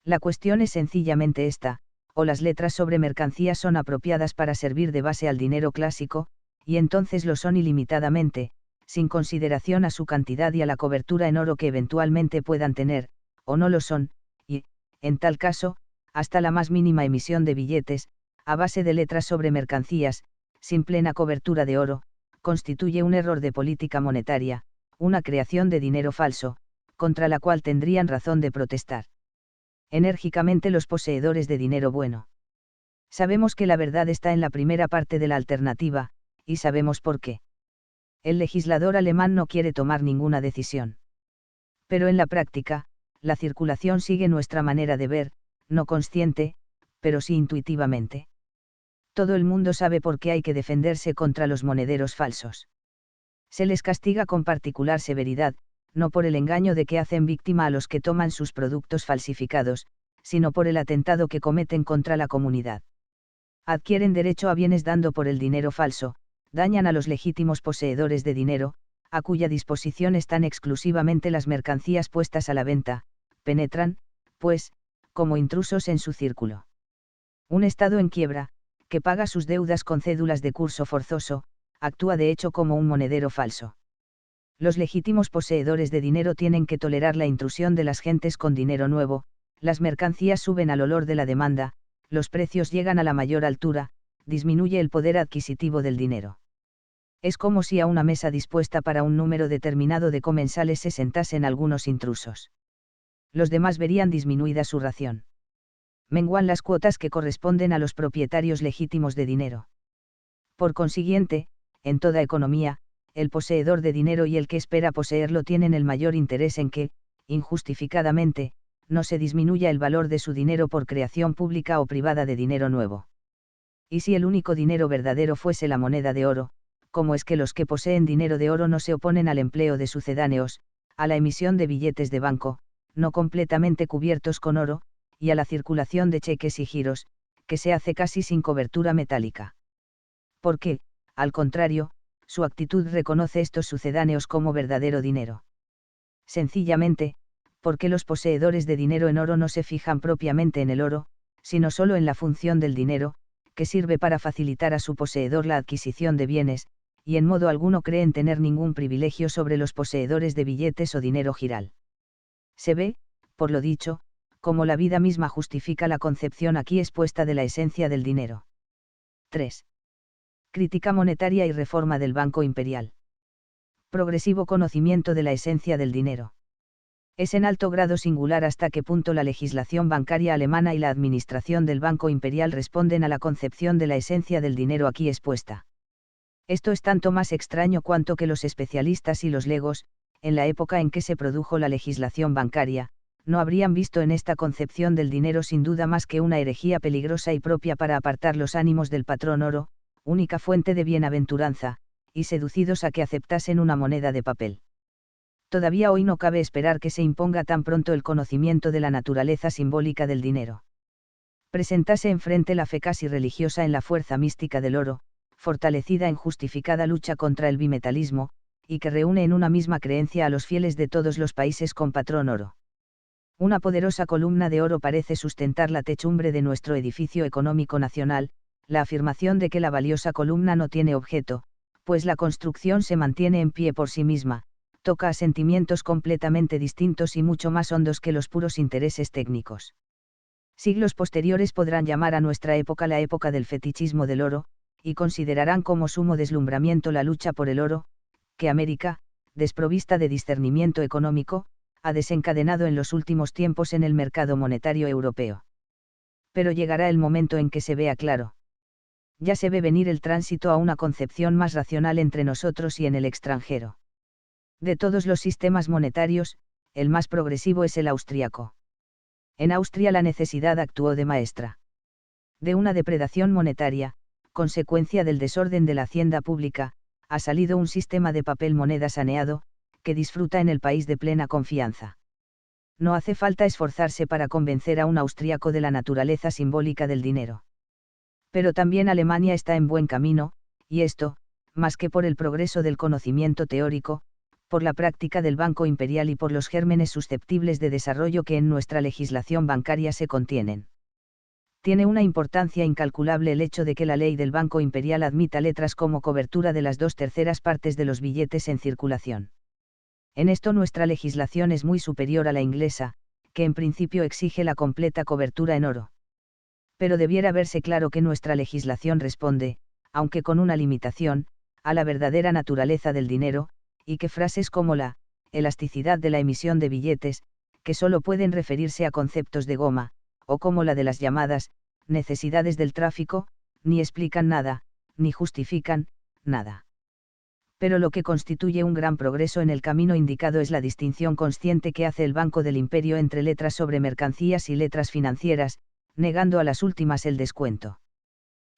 La cuestión es sencillamente esta: o las letras sobre mercancías son apropiadas para servir de base al dinero clásico, y entonces lo son ilimitadamente, sin consideración a su cantidad y a la cobertura en oro que eventualmente puedan tener, o no lo son, y, en tal caso, hasta la más mínima emisión de billetes, a base de letras sobre mercancías, sin plena cobertura de oro, constituye un error de política monetaria, una creación de dinero falso, contra la cual tendrían razón de protestar enérgicamente los poseedores de dinero bueno. Sabemos que la verdad está en la primera parte de la alternativa, y sabemos por qué. El legislador alemán no quiere tomar ninguna decisión. Pero en la práctica, la circulación sigue nuestra manera de ver, no consciente, pero sí intuitivamente. Todo el mundo sabe por qué hay que defenderse contra los monederos falsos. Se les castiga con particular severidad, no por el engaño de que hacen víctima a los que toman sus productos falsificados, sino por el atentado que cometen contra la comunidad. Adquieren derecho a bienes dando por el dinero falso, dañan a los legítimos poseedores de dinero, a cuya disposición están exclusivamente las mercancías puestas a la venta, penetran, pues, como intrusos en su círculo. Un Estado en quiebra, que paga sus deudas con cédulas de curso forzoso, actúa de hecho como un monedero falso. Los legítimos poseedores de dinero tienen que tolerar la intrusión de las gentes con dinero nuevo, las mercancías suben al olor de la demanda, los precios llegan a la mayor altura, disminuye el poder adquisitivo del dinero. Es como si a una mesa dispuesta para un número determinado de comensales se sentasen algunos intrusos. Los demás verían disminuida su ración. Menguan las cuotas que corresponden a los propietarios legítimos de dinero. Por consiguiente, en toda economía, el poseedor de dinero y el que espera poseerlo tienen el mayor interés en que, injustificadamente, no se disminuya el valor de su dinero por creación pública o privada de dinero nuevo. Y si el único dinero verdadero fuese la moneda de oro, ¿cómo es que los que poseen dinero de oro no se oponen al empleo de sucedáneos, a la emisión de billetes de banco, no completamente cubiertos con oro, y a la circulación de cheques y giros, que se hace casi sin cobertura metálica? Porque, al contrario, su actitud reconoce estos sucedáneos como verdadero dinero. Sencillamente, porque los poseedores de dinero en oro no se fijan propiamente en el oro, sino solo en la función del dinero, que sirve para facilitar a su poseedor la adquisición de bienes, y en modo alguno creen tener ningún privilegio sobre los poseedores de billetes o dinero giral. Se ve, por lo dicho, como la vida misma justifica la concepción aquí expuesta de la esencia del dinero. 3. Crítica monetaria y reforma del Banco Imperial. Progresivo conocimiento de la esencia del dinero. Es en alto grado singular hasta qué punto la legislación bancaria alemana y la administración del Banco Imperial responden a la concepción de la esencia del dinero aquí expuesta. Esto es tanto más extraño cuanto que los especialistas y los legos, en la época en que se produjo la legislación bancaria, no habrían visto en esta concepción del dinero sin duda más que una herejía peligrosa y propia para apartar los ánimos del patrón oro, única fuente de bienaventuranza, y seducidos a que aceptasen una moneda de papel. Todavía hoy no cabe esperar que se imponga tan pronto el conocimiento de la naturaleza simbólica del dinero. Presentase enfrente la fe casi religiosa en la fuerza mística del oro, fortalecida en justificada lucha contra el bimetalismo, y que reúne en una misma creencia a los fieles de todos los países con patrón oro. Una poderosa columna de oro parece sustentar la techumbre de nuestro edificio económico nacional, la afirmación de que la valiosa columna no tiene objeto, pues la construcción se mantiene en pie por sí misma, toca a sentimientos completamente distintos y mucho más hondos que los puros intereses técnicos. Siglos posteriores podrán llamar a nuestra época la época del fetichismo del oro, y considerarán como sumo deslumbramiento la lucha por el oro, que América, desprovista de discernimiento económico, ha desencadenado en los últimos tiempos en el mercado monetario europeo. Pero llegará el momento en que se vea claro. Ya se ve venir el tránsito a una concepción más racional entre nosotros y en el extranjero. De todos los sistemas monetarios, el más progresivo es el austriaco. En Austria la necesidad actuó de maestra. De una depredación monetaria, consecuencia del desorden de la hacienda pública, ha salido un sistema de papel moneda saneado, que disfruta en el país de plena confianza. No hace falta esforzarse para convencer a un austríaco de la naturaleza simbólica del dinero. Pero también Alemania está en buen camino, y esto, más que por el progreso del conocimiento teórico, por la práctica del Banco Imperial y por los gérmenes susceptibles de desarrollo que en nuestra legislación bancaria se contienen. Tiene una importancia incalculable el hecho de que la ley del Banco Imperial admita letras como cobertura de las 2/3 partes de los billetes en circulación. En esto nuestra legislación es muy superior a la inglesa, que en principio exige la completa cobertura en oro. Pero debiera verse claro que nuestra legislación responde, aunque con una limitación, a la verdadera naturaleza del dinero, y que frases como la elasticidad de la emisión de billetes, que solo pueden referirse a conceptos de goma, o como la de las llamadas necesidades del tráfico, ni explican nada, ni justifican nada. Pero lo que constituye un gran progreso en el camino indicado es la distinción consciente que hace el Banco del Imperio entre letras sobre mercancías y letras financieras, negando a las últimas el descuento.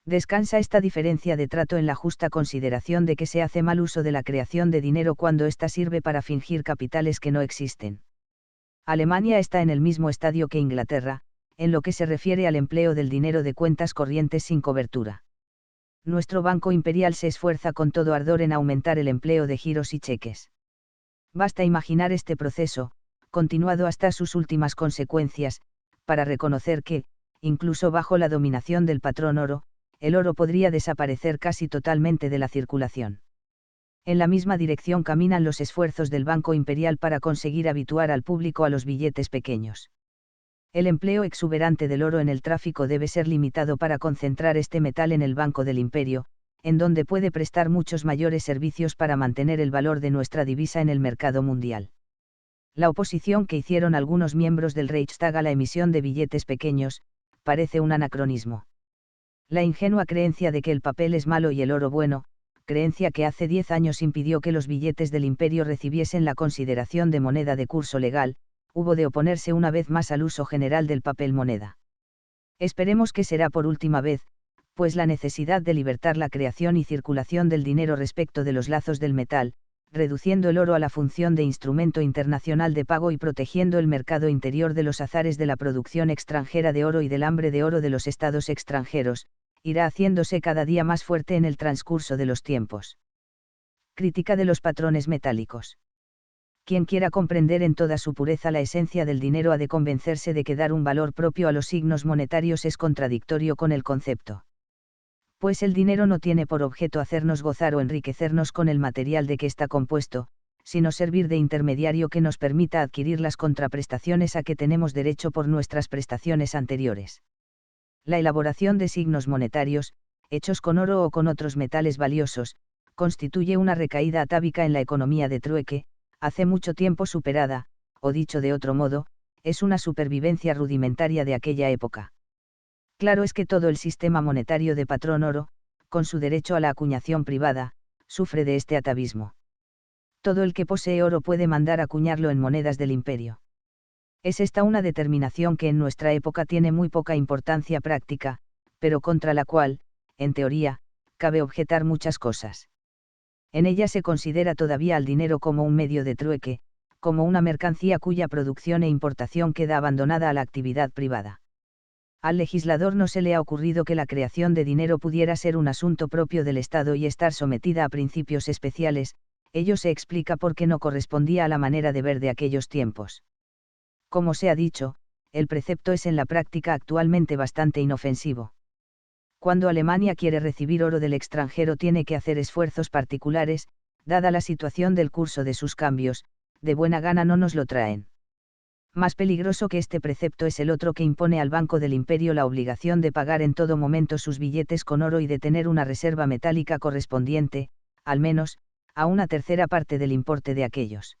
Descansa esta diferencia de trato en la justa consideración de que se hace mal uso de la creación de dinero cuando ésta sirve para fingir capitales que no existen. Alemania está en el mismo estadio que Inglaterra, en lo que se refiere al empleo del dinero de cuentas corrientes sin cobertura. Nuestro Banco Imperial se esfuerza con todo ardor en aumentar el empleo de giros y cheques. Basta imaginar este proceso, continuado hasta sus últimas consecuencias, para reconocer que, incluso bajo la dominación del patrón oro, el oro podría desaparecer casi totalmente de la circulación. En la misma dirección caminan los esfuerzos del Banco Imperial para conseguir habituar al público a los billetes pequeños. El empleo exuberante del oro en el tráfico debe ser limitado para concentrar este metal en el Banco del Imperio, en donde puede prestar muchos mayores servicios para mantener el valor de nuestra divisa en el mercado mundial. La oposición que hicieron algunos miembros del Reichstag a la emisión de billetes pequeños, parece un anacronismo. La ingenua creencia de que el papel es malo y el oro bueno, creencia que hace 10 años impidió que los billetes del imperio recibiesen la consideración de moneda de curso legal, hubo de oponerse una vez más al uso general del papel moneda. Esperemos que será por última vez, pues la necesidad de libertar la creación y circulación del dinero respecto de los lazos del metal, reduciendo el oro a la función de instrumento internacional de pago y protegiendo el mercado interior de los azares de la producción extranjera de oro y del hambre de oro de los estados extranjeros, irá haciéndose cada día más fuerte en el transcurso de los tiempos. Crítica de los patrones metálicos. Quien quiera comprender en toda su pureza la esencia del dinero ha de convencerse de que dar un valor propio a los signos monetarios es contradictorio con el concepto. Pues el dinero no tiene por objeto hacernos gozar o enriquecernos con el material de que está compuesto, sino servir de intermediario que nos permita adquirir las contraprestaciones a que tenemos derecho por nuestras prestaciones anteriores. La elaboración de signos monetarios, hechos con oro o con otros metales valiosos, constituye una recaída atávica en la economía de trueque, hace mucho tiempo superada, o dicho de otro modo, es una supervivencia rudimentaria de aquella época. Claro es que todo el sistema monetario de patrón oro, con su derecho a la acuñación privada, sufre de este atavismo. Todo el que posee oro puede mandar acuñarlo en monedas del imperio. Es esta una determinación que en nuestra época tiene muy poca importancia práctica, pero contra la cual, en teoría, cabe objetar muchas cosas. En ella se considera todavía al dinero como un medio de trueque, como una mercancía cuya producción e importación queda abandonada a la actividad privada. Al legislador no se le ha ocurrido que la creación de dinero pudiera ser un asunto propio del Estado y estar sometida a principios especiales. Ello se explica porque no correspondía a la manera de ver de aquellos tiempos. Como se ha dicho, el precepto es en la práctica actualmente bastante inofensivo. Cuando Alemania quiere recibir oro del extranjero tiene que hacer esfuerzos particulares, dada la situación del curso de sus cambios, de buena gana no nos lo traen. Más peligroso que este precepto es el otro que impone al Banco del Imperio la obligación de pagar en todo momento sus billetes con oro y de tener una reserva metálica correspondiente, al menos, a una tercera parte del importe de aquellos.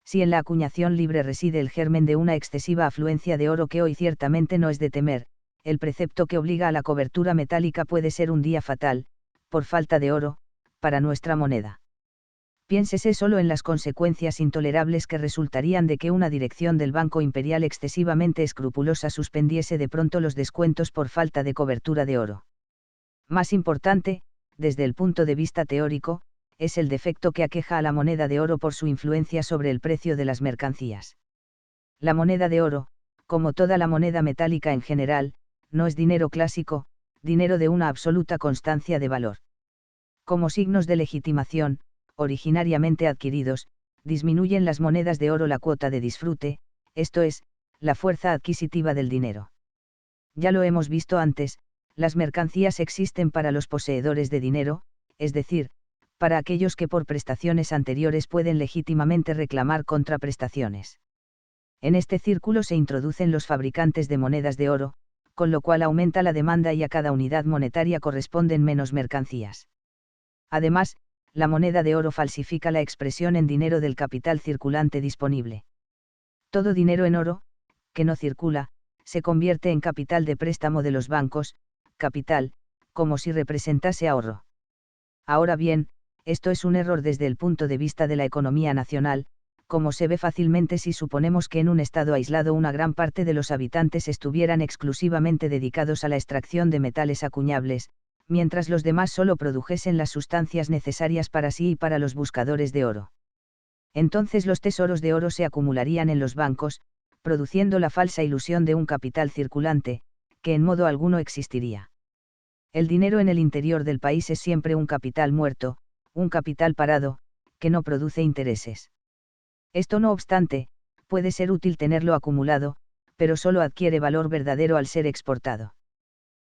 Si en la acuñación libre reside el germen de una excesiva afluencia de oro que hoy ciertamente no es de temer, el precepto que obliga a la cobertura metálica puede ser un día fatal, por falta de oro, para nuestra moneda. Piénsese solo en las consecuencias intolerables que resultarían de que una dirección del Banco Imperial excesivamente escrupulosa suspendiese de pronto los descuentos por falta de cobertura de oro. Más importante, desde el punto de vista teórico, es el defecto que aqueja a la moneda de oro por su influencia sobre el precio de las mercancías. La moneda de oro, como toda la moneda metálica en general, no es dinero clásico, dinero de una absoluta constancia de valor. Como signos de legitimación, originariamente adquiridos, disminuyen las monedas de oro la cuota de disfrute, esto es, la fuerza adquisitiva del dinero. Ya lo hemos visto antes, las mercancías existen para los poseedores de dinero, es decir, para aquellos que por prestaciones anteriores pueden legítimamente reclamar contraprestaciones. En este círculo se introducen los fabricantes de monedas de oro, con lo cual aumenta la demanda y a cada unidad monetaria corresponden menos mercancías. Además, la moneda de oro falsifica la expresión en dinero del capital circulante disponible. Todo dinero en oro, que no circula, se convierte en capital de préstamo de los bancos, capital, como si representase ahorro. Ahora bien, esto es un error desde el punto de vista de la economía nacional, como se ve fácilmente si suponemos que en un estado aislado una gran parte de los habitantes estuvieran exclusivamente dedicados a la extracción de metales acuñables, mientras los demás solo produjesen las sustancias necesarias para sí y para los buscadores de oro. Entonces los tesoros de oro se acumularían en los bancos, produciendo la falsa ilusión de un capital circulante, que en modo alguno existiría. El dinero en el interior del país es siempre un capital muerto, un capital parado, que no produce intereses. Esto no obstante, puede ser útil tenerlo acumulado, pero solo adquiere valor verdadero al ser exportado.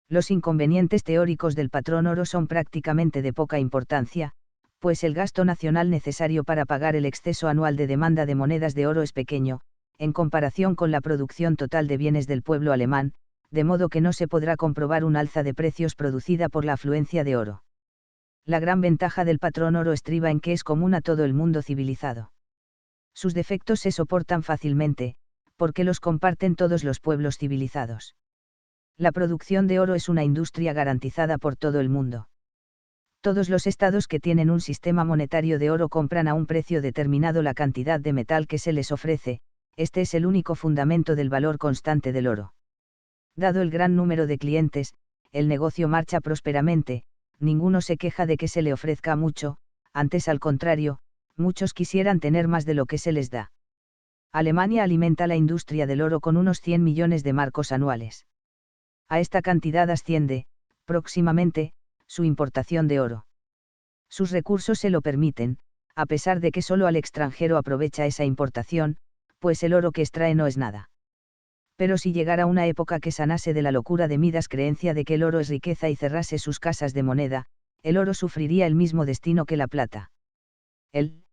Los inconvenientes teóricos del patrón oro son prácticamente de poca importancia, pues el gasto nacional necesario para pagar el exceso anual de demanda de monedas de oro es pequeño, en comparación con la producción total de bienes del pueblo alemán, de modo que no se podrá comprobar un alza de precios producida por la afluencia de oro. La gran ventaja del patrón oro estriba en que es común a todo el mundo civilizado. Sus defectos se soportan fácilmente, porque los comparten todos los pueblos civilizados. La producción de oro es una industria garantizada por todo el mundo. Todos los estados que tienen un sistema monetario de oro compran a un precio determinado la cantidad de metal que se les ofrece, este es el único fundamento del valor constante del oro. Dado el gran número de clientes, el negocio marcha prósperamente, ninguno se queja de que se le ofrezca mucho, antes al contrario, muchos quisieran tener más de lo que se les da. Alemania alimenta la industria del oro con unos 100 millones de marcos anuales. A esta cantidad asciende, próximamente, su importación de oro. Sus recursos se lo permiten, a pesar de que solo al extranjero aprovecha esa importación, pues el oro que extrae no es nada. Pero si llegara una época que sanase de la locura de Midas creencia de que el oro es riqueza y cerrase sus casas de moneda, el oro sufriría el mismo destino que la plata. El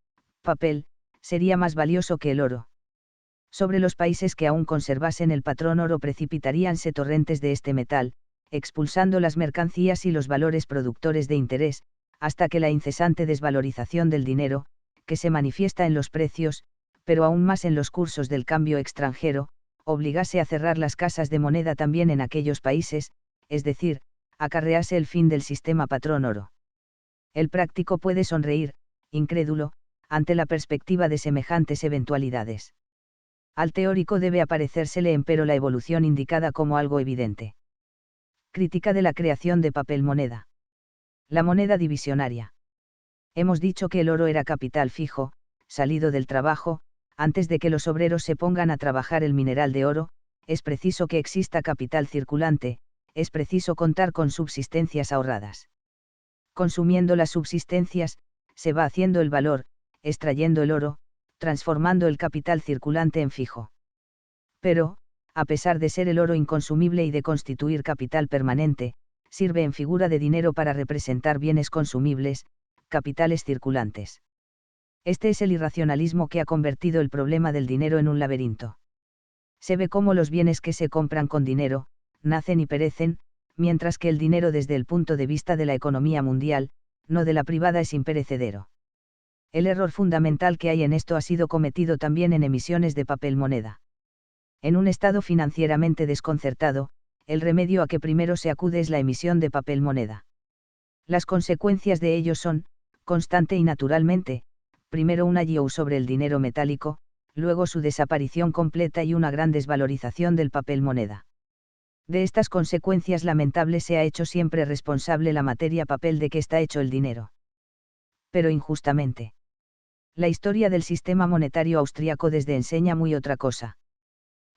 papel sería más valioso que el oro. Sobre los países que aún conservasen el patrón oro precipitaríanse torrentes de este metal, expulsando las mercancías y los valores productores de interés, hasta que la incesante desvalorización del dinero, que se manifiesta en los precios, pero aún más en los cursos del cambio extranjero, obligase a cerrar las casas de moneda también en aquellos países, es decir, acarrease el fin del sistema patrón oro. El práctico puede sonreír, incrédulo, ante la perspectiva de semejantes eventualidades. Al teórico debe aparecérsele empero la evolución indicada como algo evidente. Crítica de la creación de papel moneda. La moneda divisionaria. Hemos dicho que el oro era capital fijo, salido del trabajo. Antes de que los obreros se pongan a trabajar el mineral de oro, es preciso que exista capital circulante, es preciso contar con subsistencias ahorradas. Consumiendo las subsistencias, se va haciendo el valor, extrayendo el oro, transformando el capital circulante en fijo. Pero, a pesar de ser el oro inconsumible y de constituir capital permanente, sirve en figura de dinero para representar bienes consumibles, capitales circulantes. Este es el irracionalismo que ha convertido el problema del dinero en un laberinto. Se ve cómo los bienes que se compran con dinero, nacen y perecen, mientras que el dinero desde el punto de vista de la economía mundial, no de la privada, es imperecedero. El error fundamental que hay en esto ha sido cometido también en emisiones de papel moneda. En un estado financieramente desconcertado, el remedio a que primero se acude es la emisión de papel moneda. Las consecuencias de ello son, constante y naturalmente, primero una yield sobre el dinero metálico, luego su desaparición completa y una gran desvalorización del papel moneda. De estas consecuencias lamentables se ha hecho siempre responsable la materia papel de que está hecho el dinero. Pero injustamente. La historia del sistema monetario austriaco desde enseña muy otra cosa.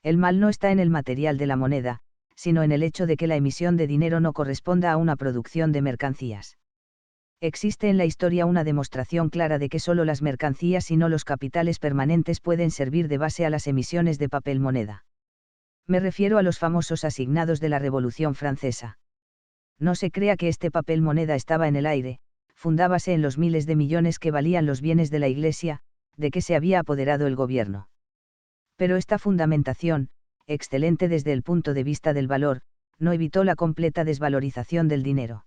El mal no está en el material de la moneda, sino en el hecho de que la emisión de dinero no corresponda a una producción de mercancías. Existe en la historia una demostración clara de que solo las mercancías y no los capitales permanentes pueden servir de base a las emisiones de papel moneda. Me refiero a los famosos asignados de la Revolución Francesa. No se crea que este papel moneda estaba en el aire, fundábase en los miles de millones que valían los bienes de la Iglesia, de que se había apoderado el gobierno. Pero esta fundamentación, excelente desde el punto de vista del valor, no evitó la completa desvalorización del dinero.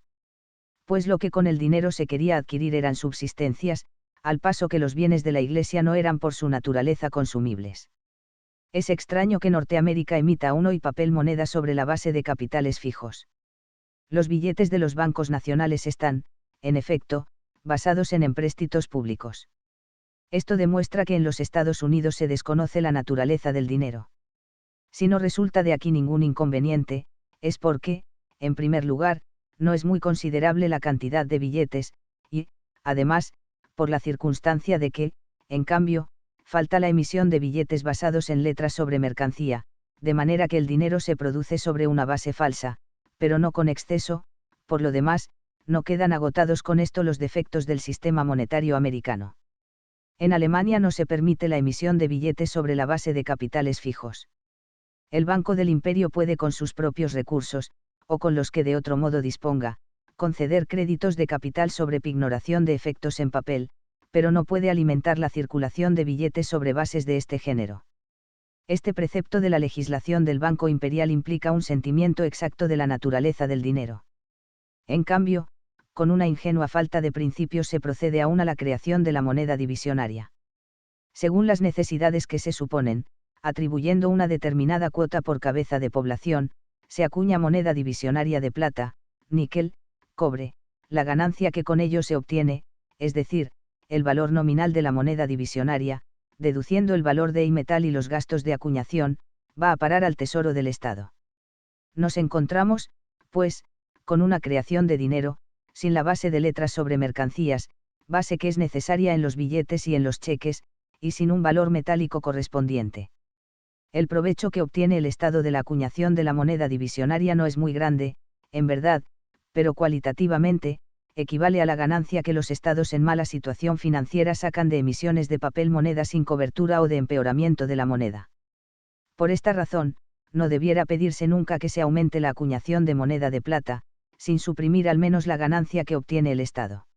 Pues lo que con el dinero se quería adquirir eran subsistencias, al paso que los bienes de la Iglesia no eran por su naturaleza consumibles. Es extraño que Norteamérica emita aún hoy papel moneda sobre la base de capitales fijos. Los billetes de los bancos nacionales están, en efecto, basados en empréstitos públicos. Esto demuestra que en los Estados Unidos se desconoce la naturaleza del dinero. Si no resulta de aquí ningún inconveniente, es porque, en primer lugar, no es muy considerable la cantidad de billetes, y, además, por la circunstancia de que, en cambio, falta la emisión de billetes basados en letras sobre mercancía, de manera que el dinero se produce sobre una base falsa, pero no con exceso. Por lo demás, no quedan agotados con esto los defectos del sistema monetario americano. En Alemania no se permite la emisión de billetes sobre la base de capitales fijos. El Banco del Imperio puede con sus propios recursos, o con los que de otro modo disponga, conceder créditos de capital sobre pignoración de efectos en papel, pero no puede alimentar la circulación de billetes sobre bases de este género. Este precepto de la legislación del Banco Imperial implica un sentimiento exacto de la naturaleza del dinero. En cambio, con una ingenua falta de principios se procede aún a la creación de la moneda divisionaria. Según las necesidades que se suponen, atribuyendo una determinada cuota por cabeza de población, se acuña moneda divisionaria de plata, níquel, cobre. La ganancia que con ello se obtiene, es decir, el valor nominal de la moneda divisionaria, deduciendo el valor de metal y los gastos de acuñación, va a parar al tesoro del Estado. Nos encontramos, pues, con una creación de dinero, sin la base de letras sobre mercancías, base que es necesaria en los billetes y en los cheques, y sin un valor metálico correspondiente. El provecho que obtiene el Estado de la acuñación de la moneda divisionaria no es muy grande, en verdad, pero cualitativamente, equivale a la ganancia que los estados en mala situación financiera sacan de emisiones de papel moneda sin cobertura o de empeoramiento de la moneda. Por esta razón, no debiera pedirse nunca que se aumente la acuñación de moneda de plata, sin suprimir al menos la ganancia que obtiene el Estado.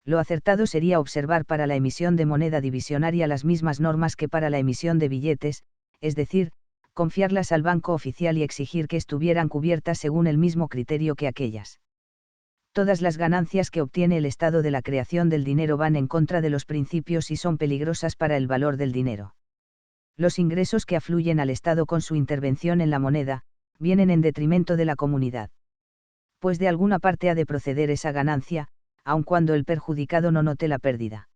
Lo acertado sería observar para la emisión de moneda divisionaria las mismas normas que para la emisión de billetes, es decir, confiarlas al banco oficial y exigir que estuvieran cubiertas según el mismo criterio que aquellas. Todas las ganancias que obtiene el Estado de la creación del dinero van en contra de los principios y son peligrosas para el valor del dinero. Los ingresos que afluyen al Estado con su intervención en la moneda, vienen en detrimento de la comunidad. Pues de alguna parte ha de proceder esa ganancia, aun cuando el perjudicado no note la pérdida.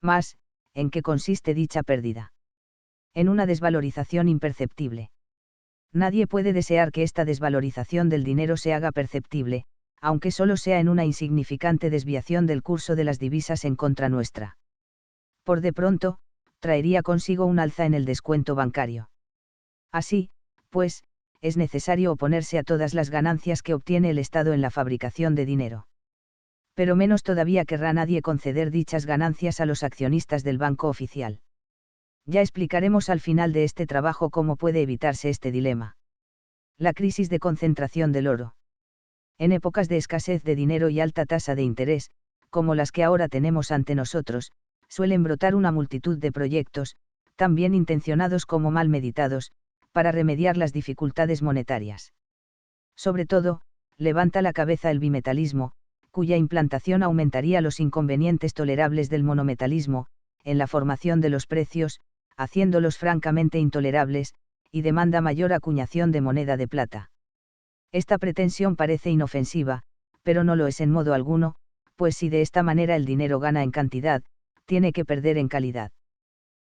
Mas, ¿en qué consiste dicha pérdida? En una desvalorización imperceptible. Nadie puede desear que esta desvalorización del dinero se haga perceptible, aunque solo sea en una insignificante desviación del curso de las divisas en contra nuestra. Por de pronto, traería consigo un alza en el descuento bancario. Así, pues, es necesario oponerse a todas las ganancias que obtiene el Estado en la fabricación de dinero. Pero menos todavía querrá nadie conceder dichas ganancias a los accionistas del Banco Oficial. Ya explicaremos al final de este trabajo cómo puede evitarse este dilema. La crisis de concentración del oro. En épocas de escasez de dinero y alta tasa de interés, como las que ahora tenemos ante nosotros, suelen brotar una multitud de proyectos, tan bien intencionados como mal meditados, para remediar las dificultades monetarias. Sobre todo, levanta la cabeza el bimetalismo, cuya implantación aumentaría los inconvenientes tolerables del monometalismo, en la formación de los precios, haciéndolos francamente intolerables, y demanda mayor acuñación de moneda de plata. Esta pretensión parece inofensiva, pero no lo es en modo alguno, pues si de esta manera el dinero gana en cantidad, tiene que perder en calidad.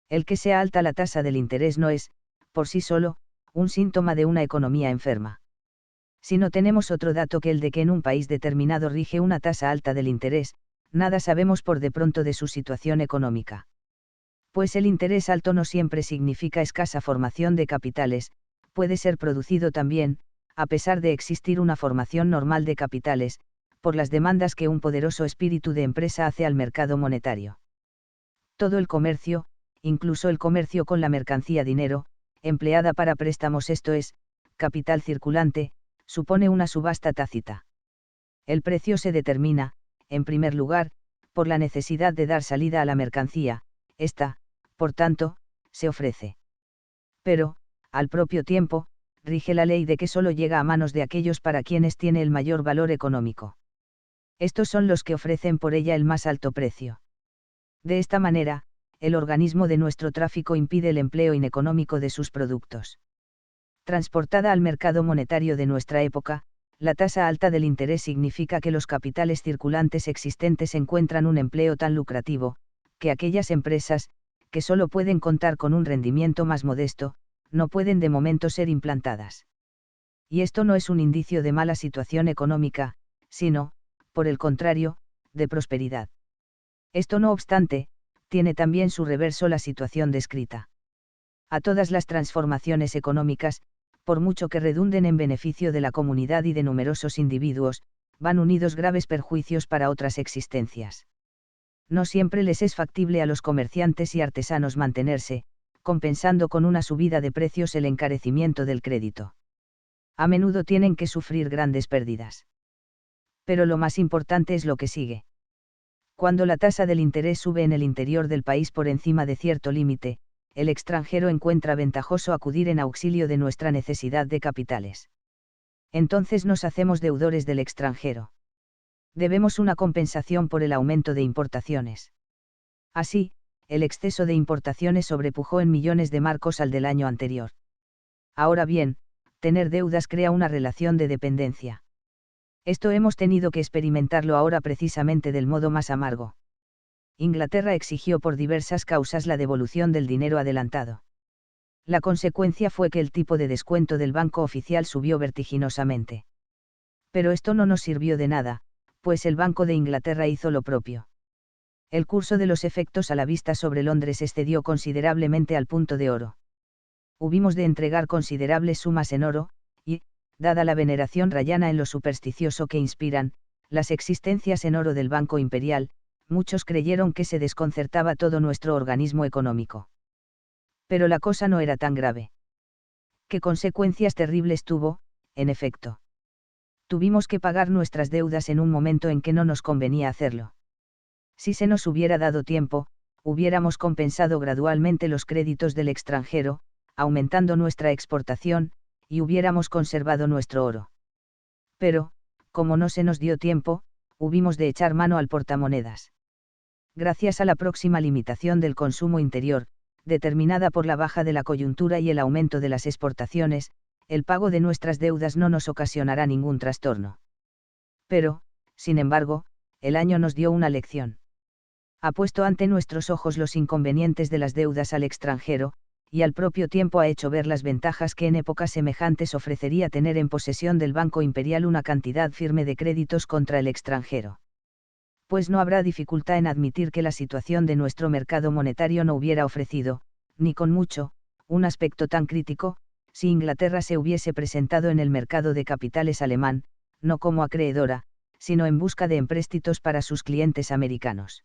El que sea alta la tasa del interés no es, por sí solo, un síntoma de una economía enferma. Si no tenemos otro dato que el de que en un país determinado rige una tasa alta del interés, nada sabemos por de pronto de su situación económica. Pues el interés alto no siempre significa escasa formación de capitales, puede ser producido también, a pesar de existir una formación normal de capitales, por las demandas que un poderoso espíritu de empresa hace al mercado monetario. Todo el comercio, incluso el comercio con la mercancía dinero, empleada para préstamos, esto es, capital circulante, supone una subasta tácita. El precio se determina, en primer lugar, por la necesidad de dar salida a la mercancía, esta, por tanto, se ofrece. Pero, al propio tiempo, rige la ley de que solo llega a manos de aquellos para quienes tiene el mayor valor económico. Estos son los que ofrecen por ella el más alto precio. De esta manera, el organismo de nuestro tráfico impide el empleo ineconómico de sus productos. Transportada al mercado monetario de nuestra época, la tasa alta del interés significa que los capitales circulantes existentes encuentran un empleo tan lucrativo, que aquellas empresas, que solo pueden contar con un rendimiento más modesto, no pueden de momento ser implantadas. Y esto no es un indicio de mala situación económica, sino, por el contrario, de prosperidad. Esto no obstante, tiene también su reverso la situación descrita. A todas las transformaciones económicas, por mucho que redunden en beneficio de la comunidad y de numerosos individuos, van unidos graves perjuicios para otras existencias. No siempre les es factible a los comerciantes y artesanos mantenerse, compensando con una subida de precios el encarecimiento del crédito. A menudo tienen que sufrir grandes pérdidas. Pero lo más importante es lo que sigue. Cuando la tasa del interés sube en el interior del país por encima de cierto límite, el extranjero encuentra ventajoso acudir en auxilio de nuestra necesidad de capitales. Entonces nos hacemos deudores del extranjero. Debemos una compensación por el aumento de importaciones. Así, el exceso de importaciones sobrepujó en millones de marcos al del año anterior. Ahora bien, tener deudas crea una relación de dependencia. Esto hemos tenido que experimentarlo ahora precisamente del modo más amargo. Inglaterra exigió por diversas causas la devolución del dinero adelantado. La consecuencia fue que el tipo de descuento del Banco Oficial subió vertiginosamente. Pero esto no nos sirvió de nada, pues el Banco de Inglaterra hizo lo propio. El curso de los efectos a la vista sobre Londres excedió considerablemente al punto de oro. Hubimos de entregar considerables sumas en oro, y, dada la veneración rayana en lo supersticioso que inspiran, las existencias en oro del Banco Imperial, muchos creyeron que se desconcertaba todo nuestro organismo económico. Pero la cosa no era tan grave. ¿Qué consecuencias terribles tuvo, en efecto? Tuvimos que pagar nuestras deudas en un momento en que no nos convenía hacerlo. Si se nos hubiera dado tiempo, hubiéramos compensado gradualmente los créditos del extranjero, aumentando nuestra exportación, y hubiéramos conservado nuestro oro. Pero, como no se nos dio tiempo, hubimos de echar mano al portamonedas. Gracias a la próxima limitación del consumo interior, determinada por la baja de la coyuntura y el aumento de las exportaciones, el pago de nuestras deudas no nos ocasionará ningún trastorno. Pero, sin embargo, el año nos dio una lección. Ha puesto ante nuestros ojos los inconvenientes de las deudas al extranjero, y al propio tiempo ha hecho ver las ventajas que en épocas semejantes ofrecería tener en posesión del Banco Imperial una cantidad firme de créditos contra el extranjero. Pues no habrá dificultad en admitir que la situación de nuestro mercado monetario no hubiera ofrecido, ni con mucho, un aspecto tan crítico, si Inglaterra se hubiese presentado en el mercado de capitales alemán, no como acreedora, sino en busca de empréstitos para sus clientes americanos.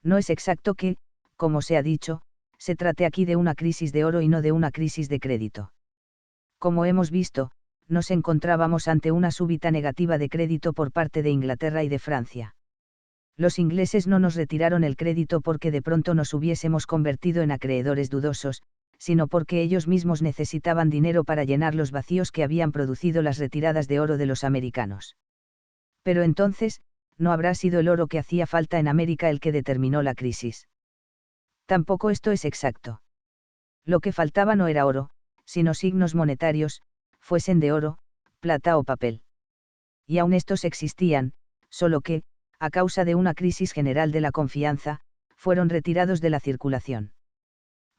No es exacto que, como se ha dicho, se trate aquí de una crisis de oro y no de una crisis de crédito. Como hemos visto, nos encontrábamos ante una súbita negativa de crédito por parte de Inglaterra y de Francia. Los ingleses no nos retiraron el crédito porque de pronto nos hubiésemos convertido en acreedores dudosos, sino porque ellos mismos necesitaban dinero para llenar los vacíos que habían producido las retiradas de oro de los americanos. Pero entonces, no habrá sido el oro que hacía falta en América el que determinó la crisis. Tampoco esto es exacto. Lo que faltaba no era oro, sino signos monetarios, fuesen de oro, plata o papel. Y aun estos existían, solo que, a causa de una crisis general de la confianza, fueron retirados de la circulación.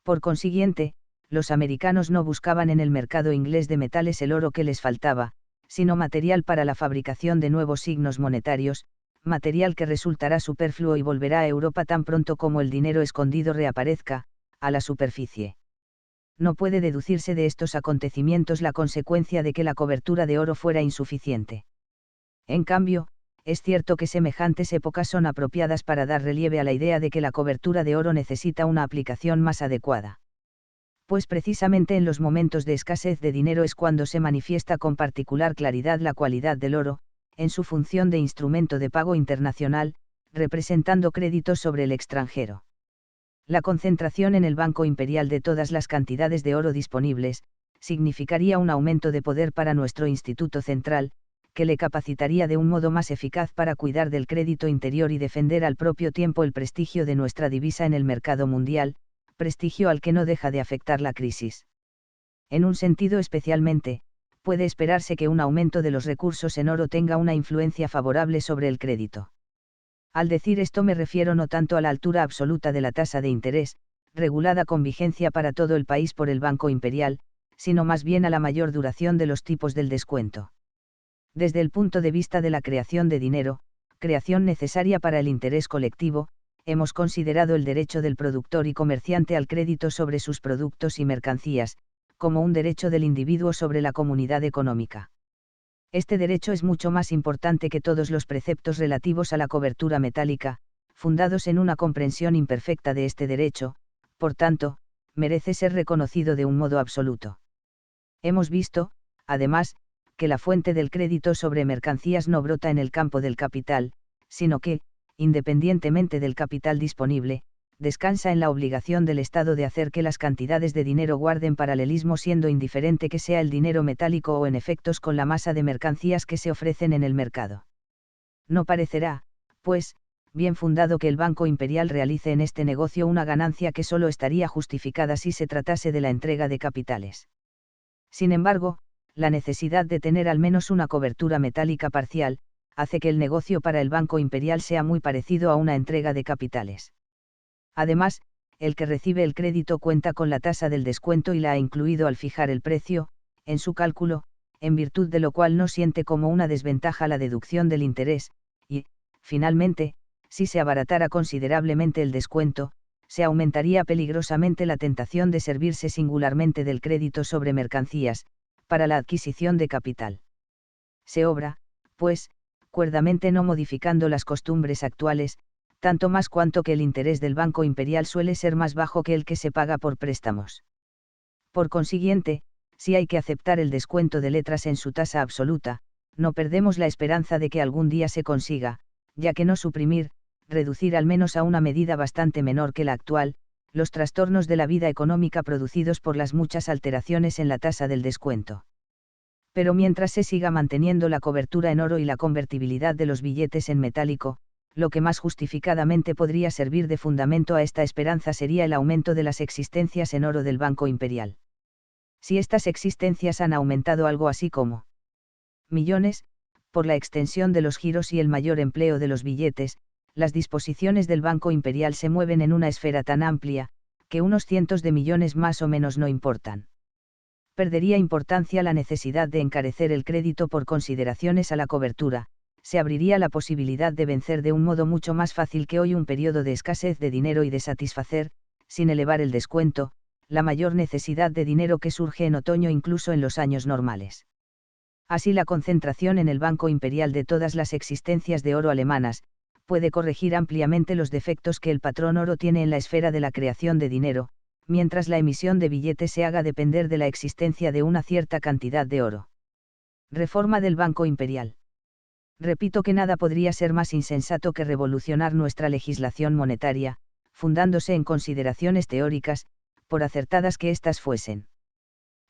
Por consiguiente, los americanos no buscaban en el mercado inglés de metales el oro que les faltaba, sino material para la fabricación de nuevos signos monetarios, material que resultará superfluo y volverá a Europa tan pronto como el dinero escondido reaparezca, a la superficie. No puede deducirse de estos acontecimientos la consecuencia de que la cobertura de oro fuera insuficiente. En cambio, es cierto que semejantes épocas son apropiadas para dar relieve a la idea de que la cobertura de oro necesita una aplicación más adecuada. Pues precisamente en los momentos de escasez de dinero es cuando se manifiesta con particular claridad la cualidad del oro, en su función de instrumento de pago internacional, representando créditos sobre el extranjero. La concentración en el Banco Imperial de todas las cantidades de oro disponibles, significaría un aumento de poder para nuestro Instituto Central, que le capacitaría de un modo más eficaz para cuidar del crédito interior y defender al propio tiempo el prestigio de nuestra divisa en el mercado mundial, prestigio al que no deja de afectar la crisis. En un sentido especialmente, puede esperarse que un aumento de los recursos en oro tenga una influencia favorable sobre el crédito. Al decir esto me refiero no tanto a la altura absoluta de la tasa de interés, regulada con vigencia para todo el país por el Banco Imperial, sino más bien a la mayor duración de los tipos del descuento. Desde el punto de vista de la creación de dinero, creación necesaria para el interés colectivo, hemos considerado el derecho del productor y comerciante al crédito sobre sus productos y mercancías, como un derecho del individuo sobre la comunidad económica. Este derecho es mucho más importante que todos los preceptos relativos a la cobertura metálica, fundados en una comprensión imperfecta de este derecho, por tanto, merece ser reconocido de un modo absoluto. Hemos visto, además, que la fuente del crédito sobre mercancías no brota en el campo del capital, sino que, independientemente del capital disponible, descansa en la obligación del Estado de hacer que las cantidades de dinero guarden paralelismo siendo indiferente que sea el dinero metálico o en efectos con la masa de mercancías que se ofrecen en el mercado. No parecerá, pues, bien fundado que el Banco Imperial realice en este negocio una ganancia que solo estaría justificada si se tratase de la entrega de capitales. Sin embargo, la necesidad de tener al menos una cobertura metálica parcial, hace que el negocio para el Banco Imperial sea muy parecido a una entrega de capitales. Además, el que recibe el crédito cuenta con la tasa del descuento y la ha incluido al fijar el precio, en su cálculo, en virtud de lo cual no siente como una desventaja la deducción del interés, y, finalmente, si se abaratara considerablemente el descuento, se aumentaría peligrosamente la tentación de servirse singularmente del crédito sobre mercancías, para la adquisición de capital. Se obra, pues, cuerdamente no modificando las costumbres actuales, tanto más cuanto que el interés del Banco Imperial suele ser más bajo que el que se paga por préstamos. Por consiguiente, si hay que aceptar el descuento de letras en su tasa absoluta, no perdemos la esperanza de que algún día se consiga, ya que no suprimir, reducir al menos a una medida bastante menor que la actual, los trastornos de la vida económica producidos por las muchas alteraciones en la tasa del descuento. Pero mientras se siga manteniendo la cobertura en oro y la convertibilidad de los billetes en metálico, lo que más justificadamente podría servir de fundamento a esta esperanza sería el aumento de las existencias en oro del Banco Imperial. Si estas existencias han aumentado algo así como millones, Por la extensión de los giros y el mayor empleo de los billetes, las disposiciones del Banco Imperial se mueven en una esfera tan amplia, que unos cientos de millones más o menos no importan. Perdería importancia la necesidad de encarecer el crédito por consideraciones a la cobertura, se abriría la posibilidad de vencer de un modo mucho más fácil que hoy un periodo de escasez de dinero y de satisfacer, sin elevar el descuento, la mayor necesidad de dinero que surge en otoño incluso en los años normales. Así la concentración en el Banco Imperial de todas las existencias de oro alemanas, puede corregir ampliamente los defectos que el patrón oro tiene en la esfera de la creación de dinero, mientras la emisión de billetes se haga depender de la existencia de una cierta cantidad de oro. Reforma del Banco Imperial. Repito que nada podría ser más insensato que revolucionar nuestra legislación monetaria, fundándose en consideraciones teóricas, por acertadas que éstas fuesen.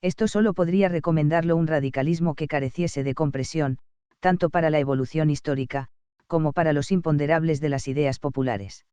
Esto solo podría recomendarlo un radicalismo que careciese de compresión, tanto para la evolución histórica, como para los imponderables de las ideas populares.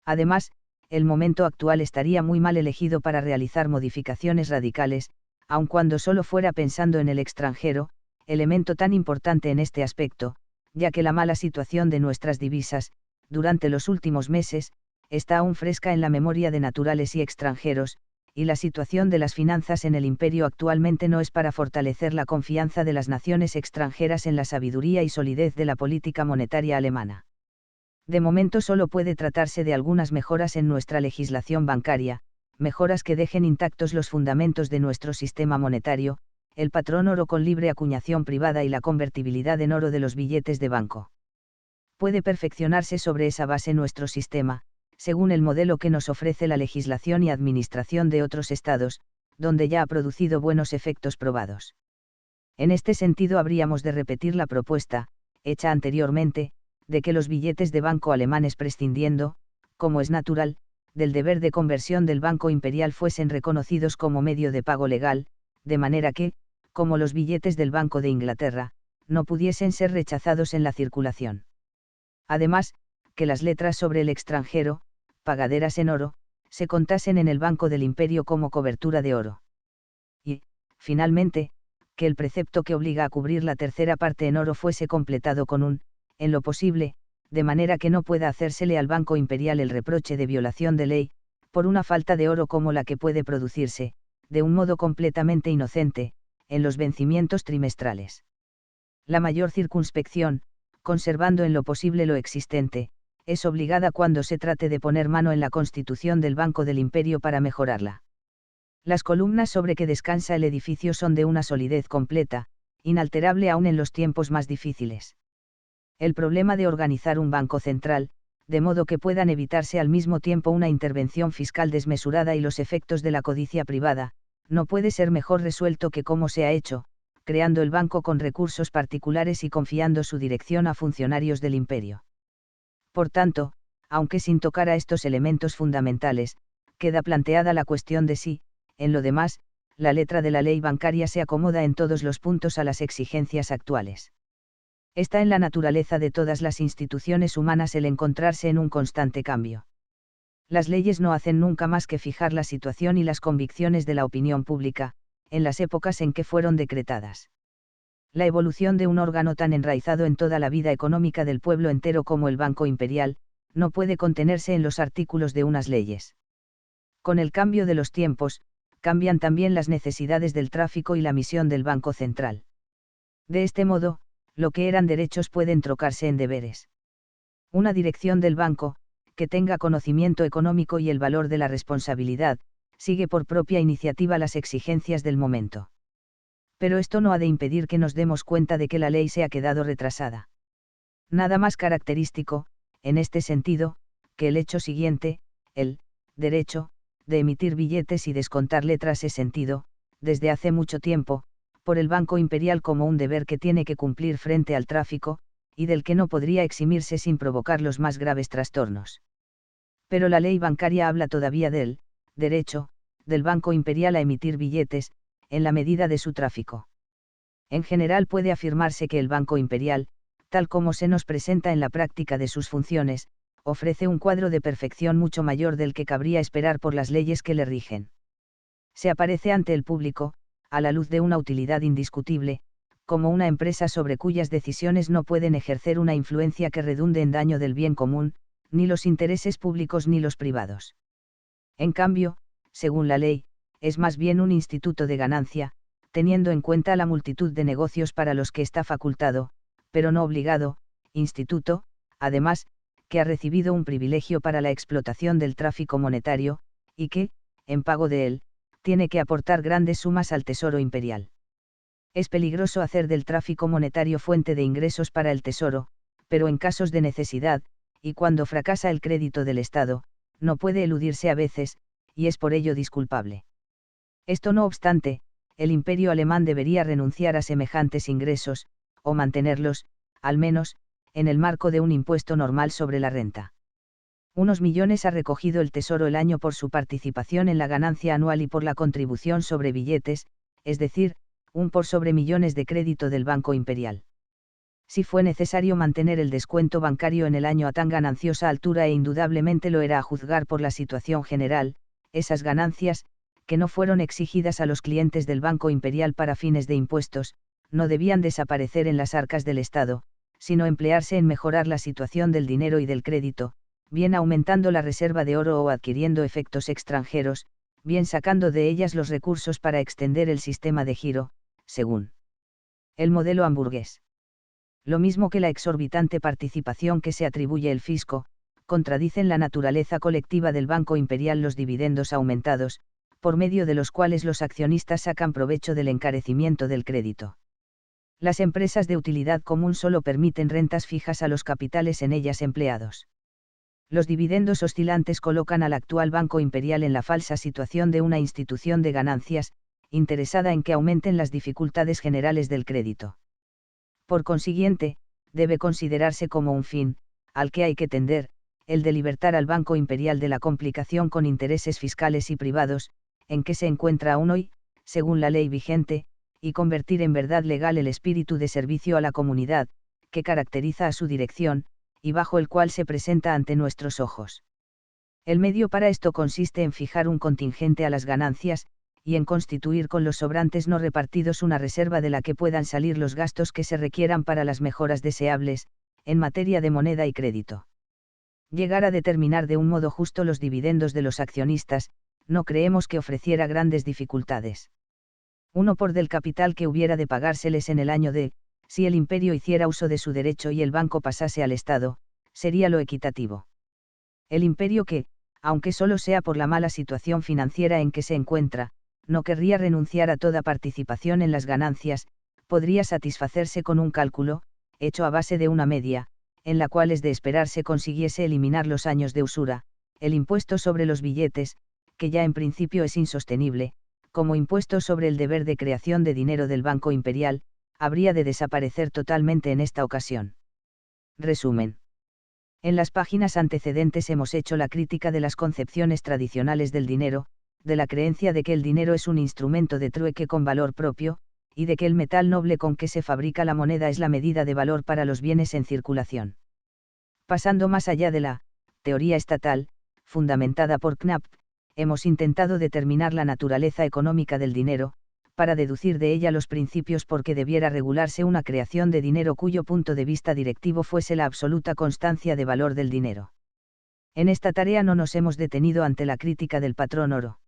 Además, el momento actual estaría muy mal elegido para realizar modificaciones radicales, aun cuando solo fuera pensando en el extranjero, elemento tan importante en este aspecto, ya que la mala situación de nuestras divisas, durante los últimos meses, está aún fresca en la memoria de naturales y extranjeros, y la situación de las finanzas en el imperio actualmente no es para fortalecer la confianza de las naciones extranjeras en la sabiduría y solidez de la política monetaria alemana. De momento solo puede tratarse de algunas mejoras en nuestra legislación bancaria, mejoras que dejen intactos los fundamentos de nuestro sistema monetario, el patrón oro con libre acuñación privada y la convertibilidad en oro de los billetes de banco. Puede perfeccionarse sobre esa base nuestro sistema, según el modelo que nos ofrece la legislación y administración de otros estados, donde ya ha producido buenos efectos probados. En este sentido habríamos de repetir la propuesta, hecha anteriormente, de que los billetes de banco alemanes prescindiendo, como es natural, del deber de conversión del Banco Imperial fuesen reconocidos como medio de pago legal, de manera que, como los billetes del Banco de Inglaterra, no pudiesen ser rechazados en la circulación. Además, que las letras sobre el extranjero, pagaderas en oro, se contasen en el Banco del Imperio como cobertura de oro. Y, finalmente, que el precepto que obliga a cubrir la tercera parte en oro fuese completado con un, en lo posible, de manera que no pueda hacérsele al Banco Imperial el reproche de violación de ley, por una falta de oro como la que puede producirse, de un modo completamente inocente, en los vencimientos trimestrales. La mayor circunspección, conservando en lo posible lo existente, es obligada cuando se trate de poner mano en la constitución del Banco del Imperio para mejorarla. Las columnas sobre que descansa el edificio son de una solidez completa, inalterable aún en los tiempos más difíciles. El problema de organizar un banco central, de modo que puedan evitarse al mismo tiempo una intervención fiscal desmesurada y los efectos de la codicia privada, no puede ser mejor resuelto que como se ha hecho, creando el banco con recursos particulares y confiando su dirección a funcionarios del imperio. Por tanto, aunque sin tocar a estos elementos fundamentales, queda planteada la cuestión de si, en lo demás, la letra de la ley bancaria se acomoda en todos los puntos a las exigencias actuales. Está en la naturaleza de todas las instituciones humanas el encontrarse en un constante cambio. Las leyes no hacen nunca más que fijar la situación y las convicciones de la opinión pública, en las épocas en que fueron decretadas. La evolución de un órgano tan enraizado en toda la vida económica del pueblo entero como el Banco Imperial, no puede contenerse en los artículos de unas leyes. Con el cambio de los tiempos, cambian también las necesidades del tráfico y la misión del Banco Central. De este modo, lo que eran derechos pueden trocarse en deberes. Una dirección del banco, que tenga conocimiento económico y el valor de la responsabilidad, sigue por propia iniciativa las exigencias del momento. Pero esto no ha de impedir que nos demos cuenta de que la ley se ha quedado retrasada. Nada más característico, en este sentido, que el hecho siguiente, el derecho de emitir billetes y descontar letras es sentido, desde hace mucho tiempo, por el Banco Imperial como un deber que tiene que cumplir frente al tráfico, y del que no podría eximirse sin provocar los más graves trastornos. Pero la ley bancaria habla todavía del derecho del Banco Imperial a emitir billetes, en la medida de su tráfico. En general puede afirmarse que el Banco Imperial, tal como se nos presenta en la práctica de sus funciones, ofrece un cuadro de perfección mucho mayor del que cabría esperar por las leyes que le rigen. Se aparece ante el público, a la luz de una utilidad indiscutible, como una empresa sobre cuyas decisiones no pueden ejercer una influencia que redunde en daño del bien común, ni los intereses públicos ni los privados. En cambio, según la ley, es más bien un instituto de ganancia, teniendo en cuenta la multitud de negocios para los que está facultado, pero no obligado, instituto, además, que ha recibido un privilegio para la explotación del tráfico monetario, y que, en pago de él, tiene que aportar grandes sumas al Tesoro Imperial. Es peligroso hacer del tráfico monetario fuente de ingresos para el Tesoro, pero en casos de necesidad, y cuando fracasa el crédito del Estado, no puede eludirse a veces, y es por ello disculpable. Esto no obstante, el Imperio alemán debería renunciar a semejantes ingresos, o mantenerlos, al menos, en el marco de un impuesto normal sobre la renta. Unos millones ha recogido el Tesoro el año por su participación en la ganancia anual y por la contribución sobre billetes, es decir, un por sobre millones de crédito del Banco Imperial. Si fue necesario mantener el descuento bancario en el año a tan gananciosa altura, e indudablemente lo era a juzgar por la situación general, esas ganancias, que no fueron exigidas a los clientes del Banco Imperial para fines de impuestos, no debían desaparecer en las arcas del Estado, sino emplearse en mejorar la situación del dinero y del crédito, bien aumentando la reserva de oro o adquiriendo efectos extranjeros, bien sacando de ellas los recursos para extender el sistema de giro, según el modelo hamburgués. Lo mismo que la exorbitante participación que se atribuye el fisco, contradicen la naturaleza colectiva del Banco Imperial los dividendos aumentados, por medio de los cuales los accionistas sacan provecho del encarecimiento del crédito. Las empresas de utilidad común solo permiten rentas fijas a los capitales en ellas empleados. Los dividendos oscilantes colocan al actual Banco Imperial en la falsa situación de una institución de ganancias, interesada en que aumenten las dificultades generales del crédito. Por consiguiente, debe considerarse como un fin, al que hay que tender, el de libertar al Banco Imperial de la complicación con intereses fiscales y privados, en que se encuentra aún hoy, según la ley vigente, y convertir en verdad legal el espíritu de servicio a la comunidad, que caracteriza a su dirección, y bajo el cual se presenta ante nuestros ojos. El medio para esto consiste en fijar un contingente a las ganancias, y en constituir con los sobrantes no repartidos una reserva de la que puedan salir los gastos que se requieran para las mejoras deseables, en materia de moneda y crédito. Llegar a determinar de un modo justo los dividendos de los accionistas, no creemos que ofreciera grandes dificultades. Uno por del capital que hubiera de pagárseles en el año de, si el imperio hiciera uso de su derecho y el banco pasase al Estado, sería lo equitativo. El imperio que, aunque solo sea por la mala situación financiera en que se encuentra, no querría renunciar a toda participación en las ganancias, podría satisfacerse con un cálculo, hecho a base de una media, en la cual es de esperar se consiguiese eliminar los años de usura, el impuesto sobre los billetes, que ya en principio es insostenible, como impuesto sobre el deber de creación de dinero del Banco Imperial, habría de desaparecer totalmente en esta ocasión. Resumen. En las páginas antecedentes hemos hecho la crítica de las concepciones tradicionales del dinero, de la creencia de que el dinero es un instrumento de trueque con valor propio, y de que el metal noble con que se fabrica la moneda es la medida de valor para los bienes en circulación. Pasando más allá de la teoría estatal, fundamentada por Knapp, hemos intentado determinar la naturaleza económica del dinero, para deducir de ella los principios por que debiera regularse una creación de dinero cuyo punto de vista directivo fuese la absoluta constancia de valor del dinero. En esta tarea no nos hemos detenido ante la crítica del patrón oro.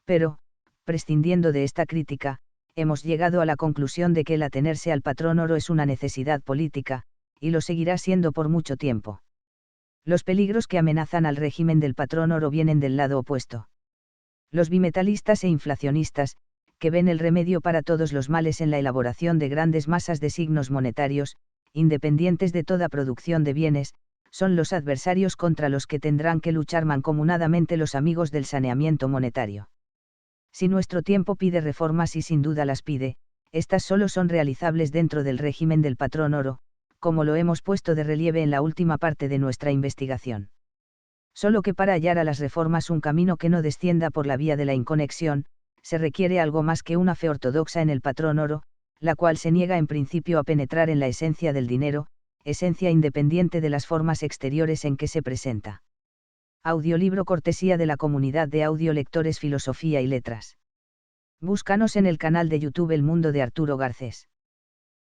Pero, prescindiendo de esta crítica, hemos llegado a la conclusión de que el atenerse al patrón oro es una necesidad política, y lo seguirá siendo por mucho tiempo. Los peligros que amenazan al régimen del patrón oro vienen del lado opuesto. Los bimetalistas e inflacionistas, que ven el remedio para todos los males en la elaboración de grandes masas de signos monetarios, independientes de toda producción de bienes, son los adversarios contra los que tendrán que luchar mancomunadamente los amigos del saneamiento monetario. Si nuestro tiempo pide reformas, y sin duda las pide, estas solo son realizables dentro del régimen del patrón oro, como lo hemos puesto de relieve en la última parte de nuestra investigación. Solo que para hallar a las reformas un camino que no descienda por la vía de la inconexión, se requiere algo más que una fe ortodoxa en el patrón oro, la cual se niega en principio a penetrar en la esencia del dinero, esencia independiente de las formas exteriores en que se presenta. Audiolibro cortesía de la comunidad de audiolectores Filosofía y Letras. Búscanos en el canal de YouTube El Mundo de Arturo Garcés.